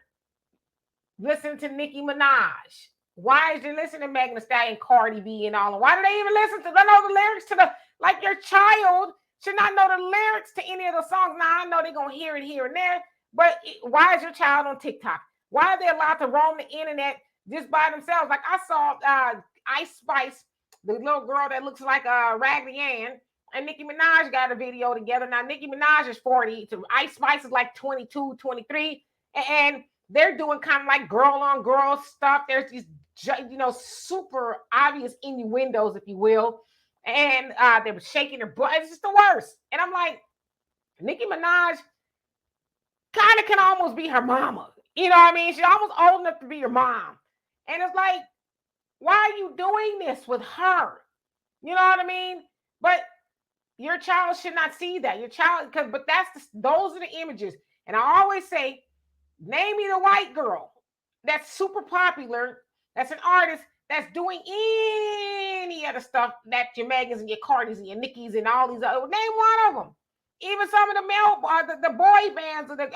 S1: listening to Nicki Minaj? Why is you listening to Megan Thee Stallion, Cardi B, and all? And why do they even listen to? They know the lyrics to like your child should not know the lyrics to any of the songs. Now I know they're gonna hear it here and there, but why is your child on TikTok? Why are they allowed to roam the internet just by themselves? Like I saw Ice Spice, the little girl that looks like Raggedy Ann, and Nicki Minaj got a video together. Now, Nicki Minaj is 40. Ice Spice is like 22, 23. And they're doing kind of like girl on girl stuff. There's these, super obvious innuendos, if you will. And they were shaking their butt. It's just the worst. And I'm like, Nicki Minaj kind of can almost be her mama. You know what I mean? She's almost old enough to be your mom. And it's like, why are you doing this with her? You know what I mean? But your child should not see that. Your child, but those are the images. And I always say, name me the white girl that's super popular, that's an artist that's doing any other stuff that your Megans and your Cardis and your Nickies and all these other, name one of them. Even some of the the boy bands of the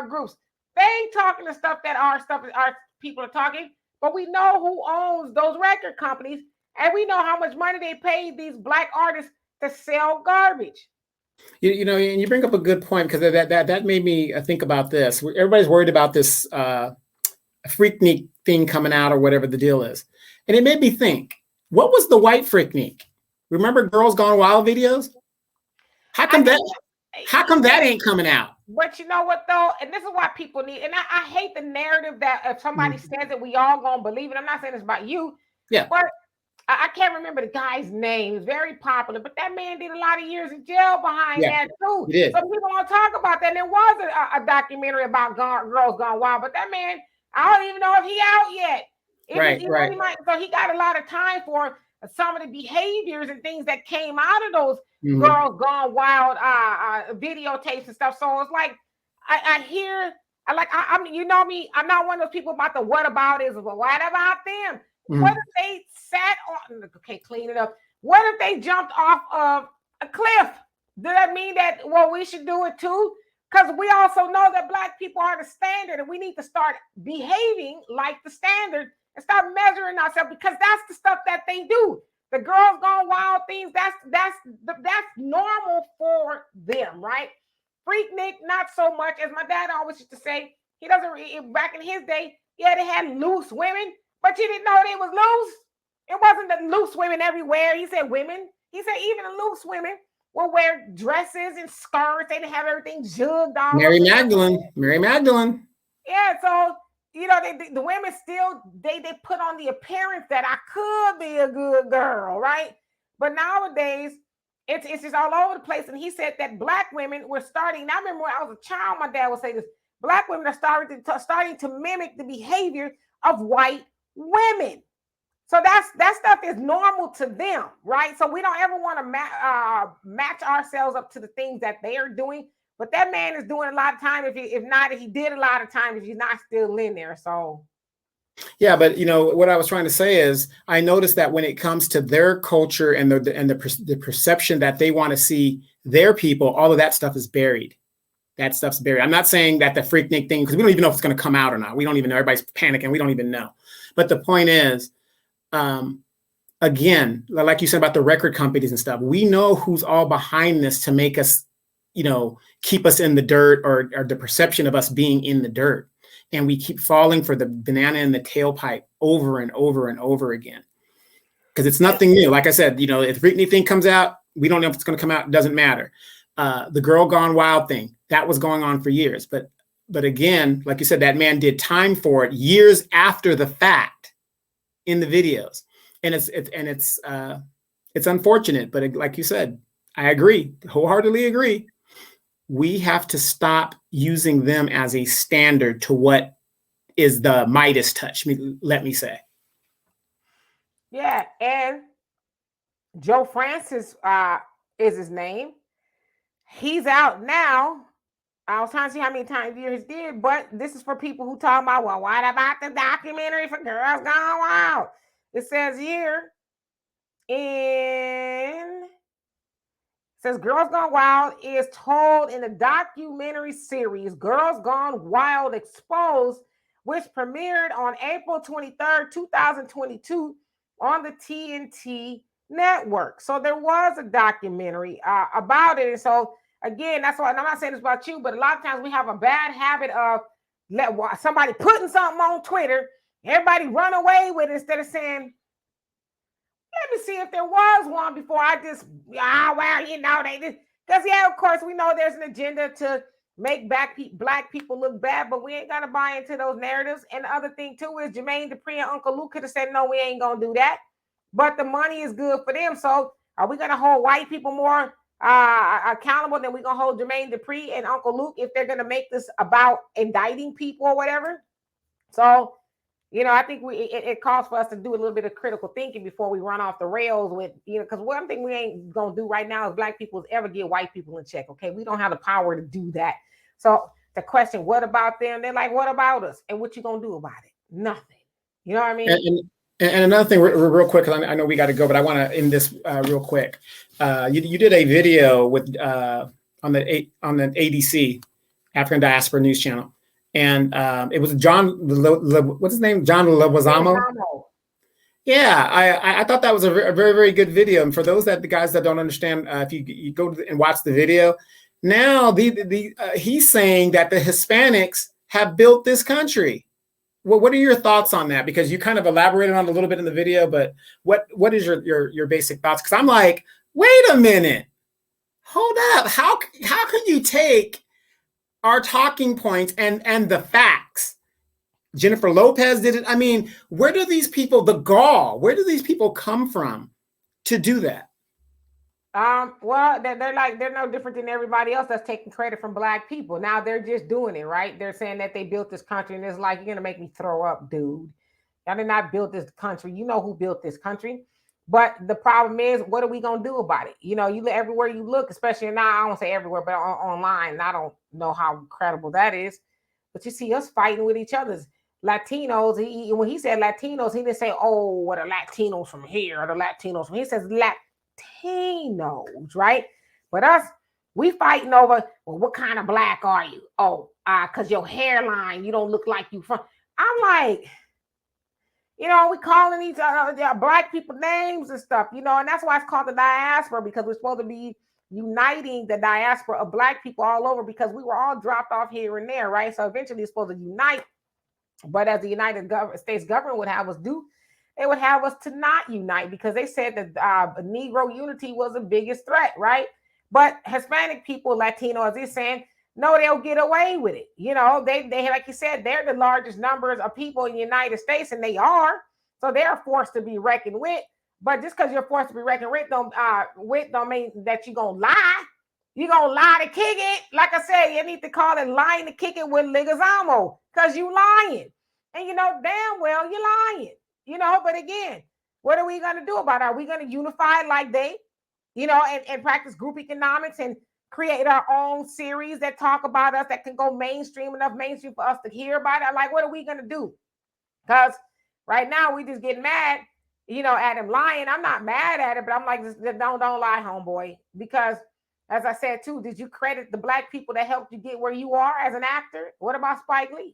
S1: groups, they ain't talking the stuff that our people are talking. But we know who owns those record companies, and we know how much money they paid these black artists to sell garbage.
S2: You know, and you bring up a good point, because that made me think about this. Everybody's worried about this Freaknik thing coming out, or whatever the deal is, and it made me think: what was the white Freaknik? Remember Girls Gone Wild videos? How come that ain't coming out?
S1: But you know what though, and this is why people need. And I hate the narrative that if somebody says it, we all gonna believe it. I'm not saying it's about you, but I can't remember the guy's name. He's very popular, but that man did a lot of years in jail behind that too. So people don't talk about that. And there was a documentary about Girls Gone Wild, but that man, I don't even know if he out yet. So he got a lot of time for some of the behaviors and things that came out of those Girls Gone Wild videotapes and stuff. So it's like I hear, I'm you know me, I'm not one of those people about the what about is, but what about them? What if they sat on, okay, clean it up. What if they jumped off of a cliff? Does that mean that, well, we should do it too? Because we also know that black people are the standard, and we need to start behaving like the standard and start measuring ourselves, because that's the stuff that they do. The Girls Gone Wild things, that's normal for them, right? Freaknik, not so much. As my dad always used to say, he doesn't, back in his day, yeah, they had loose women, but you didn't know they was loose. It wasn't the loose women everywhere. He said women. He said even the loose women will wear dresses and skirts. They didn't have everything jugged all.
S2: Mary Magdalene.
S1: Yeah, so you know, the women still they put on the appearance that I could be a good girl, right? But nowadays it's just all over the place. And he said that black women were starting. Now, I remember when I was a child, my dad would say this: black women are starting to mimic the behavior of white women. So that stuff is normal to them, right? So we don't ever want to match ourselves up to the things that they are doing. But that man is doing a lot of time. If he did a lot of time, if he's not still in there. So
S2: yeah, but you know what I was trying to say is, I noticed that when it comes to their culture and the perception that they want to see their people, all of that stuff is buried. That stuff's buried. I'm not saying that the Freaknik thing, because we don't even know if it's going to come out or not. We don't even know. Everybody's panicking. We don't even know. But the point is, again, like you said about the record companies and stuff, we know who's all behind this to make us, you know, keep us in the dirt, or the perception of us being in the dirt. And we keep falling for the banana in the tailpipe over and over and over again. Because it's nothing new. Like I said, you know, if the Britney thing comes out, we don't know if it's going to come out. It doesn't matter. The Girl Gone Wild thing, that was going on for years. But again, like you said, that man did time for it years after the fact in the videos. And it's unfortunate. But like you said, I agree, wholeheartedly agree. We have to stop using them as a standard to what is the Midas touch, let me say.
S1: Yeah, and Joe Francis is his name. He's out now. I was trying to see how many times years he did, but this is for people who talk about, well, what about the documentary for Girls Gone Wild? It says here says Girls Gone Wild is told in the documentary series Girls Gone Wild Exposed, which premiered on April 23rd, 2022 on the TNT network. So there was a documentary about it. And so again, that's why, and I'm not saying this about you, but a lot of times we have a bad habit of somebody putting something on Twitter, everybody run away with it instead of saying, let me see if there was one before I just, well, you know, they just, because yeah, of course, we know there's an agenda to make black people look bad, but we ain't got to buy into those narratives. And the other thing too is Jermaine Dupri and Uncle Luke could have said, no, we ain't going to do that. But the money is good for them. So are we going to hold white people more accountable than we're going to hold Jermaine Dupri and Uncle Luke if they're going to make this about indicting people or whatever? So, you know, I think it calls for us to do a little bit of critical thinking before we run off the rails with, you know, because one thing we ain't going to do right now as black people is ever get white people in check. Okay. We don't have the power to do that. So the question, what about them? They're like, what about us? And what you going to do about it? Nothing. You know what I mean?
S2: And another thing, real quick, because I know we got to go, but I want to end this real quick. You did a video with on the ADC, African Diaspora News Channel, and it was John. What's his name? John Leguizamo. Yeah, I thought that was a very, very good video. And for those the guys that don't understand, if you go and watch the video, now he's saying that the Hispanics have built this country. Well, what are your thoughts on that? Because you kind of elaborated on it a little bit in the video, but what is your basic thoughts? Because I'm like, wait a minute, hold up. How can you take our talking points and the facts? Jennifer Lopez did it. I mean, where do these people, the gall, where do these people come from to do that?
S1: Well, they're no different than everybody else that's taking credit from Black people. Now they're just doing it, right? They're saying that they built this country, and it's like, you're gonna make me throw up, dude. Y'all did not build this country. You know who built this country. But the problem is, what are we gonna do about it? You know, you look everywhere you look, especially now, I don't say everywhere, but online. And I don't know how credible that is. But you see us fighting with each other's Latinos. When he said Latinos, he didn't say, oh, what are Latinos from here or the Latinos from here. He says Latinos, right? But us, we fighting over, well, what kind of Black are you? Oh, because your hairline, you don't look like you from. I'm like, you know, we calling each other Black people names and stuff, you know, and that's why it's called the diaspora, because we're supposed to be uniting the diaspora of Black people all over, because we were all dropped off here and there, right? So eventually it's supposed to unite. But as the United States government would have us do, they would have us to not unite, because they said that Negro unity was the biggest threat, right? But Hispanic people, Latino, as they're saying, no, they'll get away with it. You know, they like you said, they're the largest numbers of people in the United States, and they are. So they're forced to be reckoned with. But just because you're forced to be reckoned with don't mean that you're going to lie. You're going to lie to kick it. Like I said, you need to call it lying to kick it with Leguizamo, because you lying. And you know damn well you're lying. You know, but again, what are we going to do about it? Are we going to unify like they, you know, and practice group economics and create our own series that talk about us, that can go mainstream for us to hear about it? Like, what are we going to do? Because right now we just get mad, you know, at him lying. I'm not mad at it, but I'm like, don't lie, homeboy. Because as I said too, did you credit the Black people that helped you get where you are as an actor? What about Spike Lee?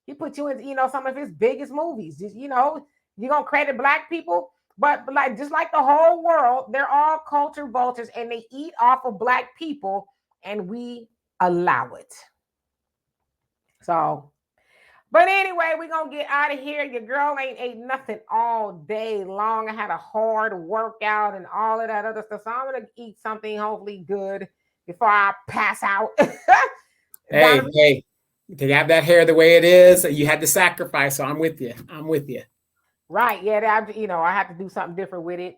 S1: He put you in, you know, some of his biggest movies. Just, you know, you're gonna credit Black people, but like just like the whole world, they're all culture vultures, and they eat off of Black people, and we allow it. So, but anyway, we're gonna get out of here. Your girl ain't ate nothing all day long. I had a hard workout and all of that other stuff. So I'm gonna eat something hopefully good before I pass out.
S2: Hey, to have that hair the way it is, you had to sacrifice. So I'm with you.
S1: Right. Yeah. You know, I have to do something different with it.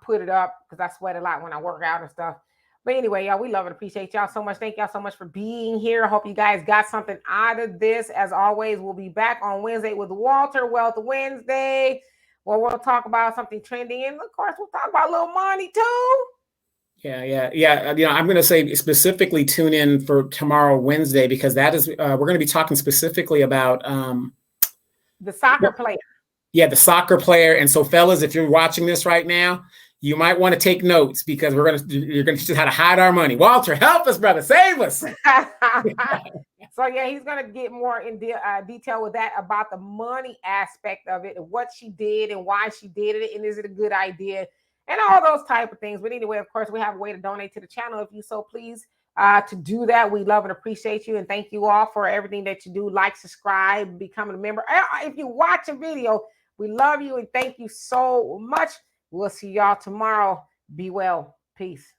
S1: Put it up, because I sweat a lot when I work out and stuff. But anyway, y'all, we love and appreciate y'all so much. Thank y'all so much for being here. I hope you guys got something out of this. As always, we'll be back on Wednesday with Walter Wealth Wednesday, where we'll talk about something trending. And of course, we'll talk about a little money too.
S2: Yeah. You know, I'm going to say specifically tune in for tomorrow, Wednesday, because that is we're going to be talking specifically about
S1: the soccer player.
S2: Yeah, the soccer player. And so, fellas, if you're watching this right now, you might want to take notes, because you're going to teach us how to hide our money. Walter, help us, brother, save us.
S1: So yeah, he's going to get more in detail with that, about the money aspect of it, and what she did and why she did it, and is it a good idea, and all those type of things. But anyway, of course, we have a way to donate to the channel if you so please to do that. We love and appreciate you, and thank you all for everything that you do. Like, subscribe, becoming a member. If you watch a video, we love you and thank you so much. We'll see y'all tomorrow. Be well. Peace.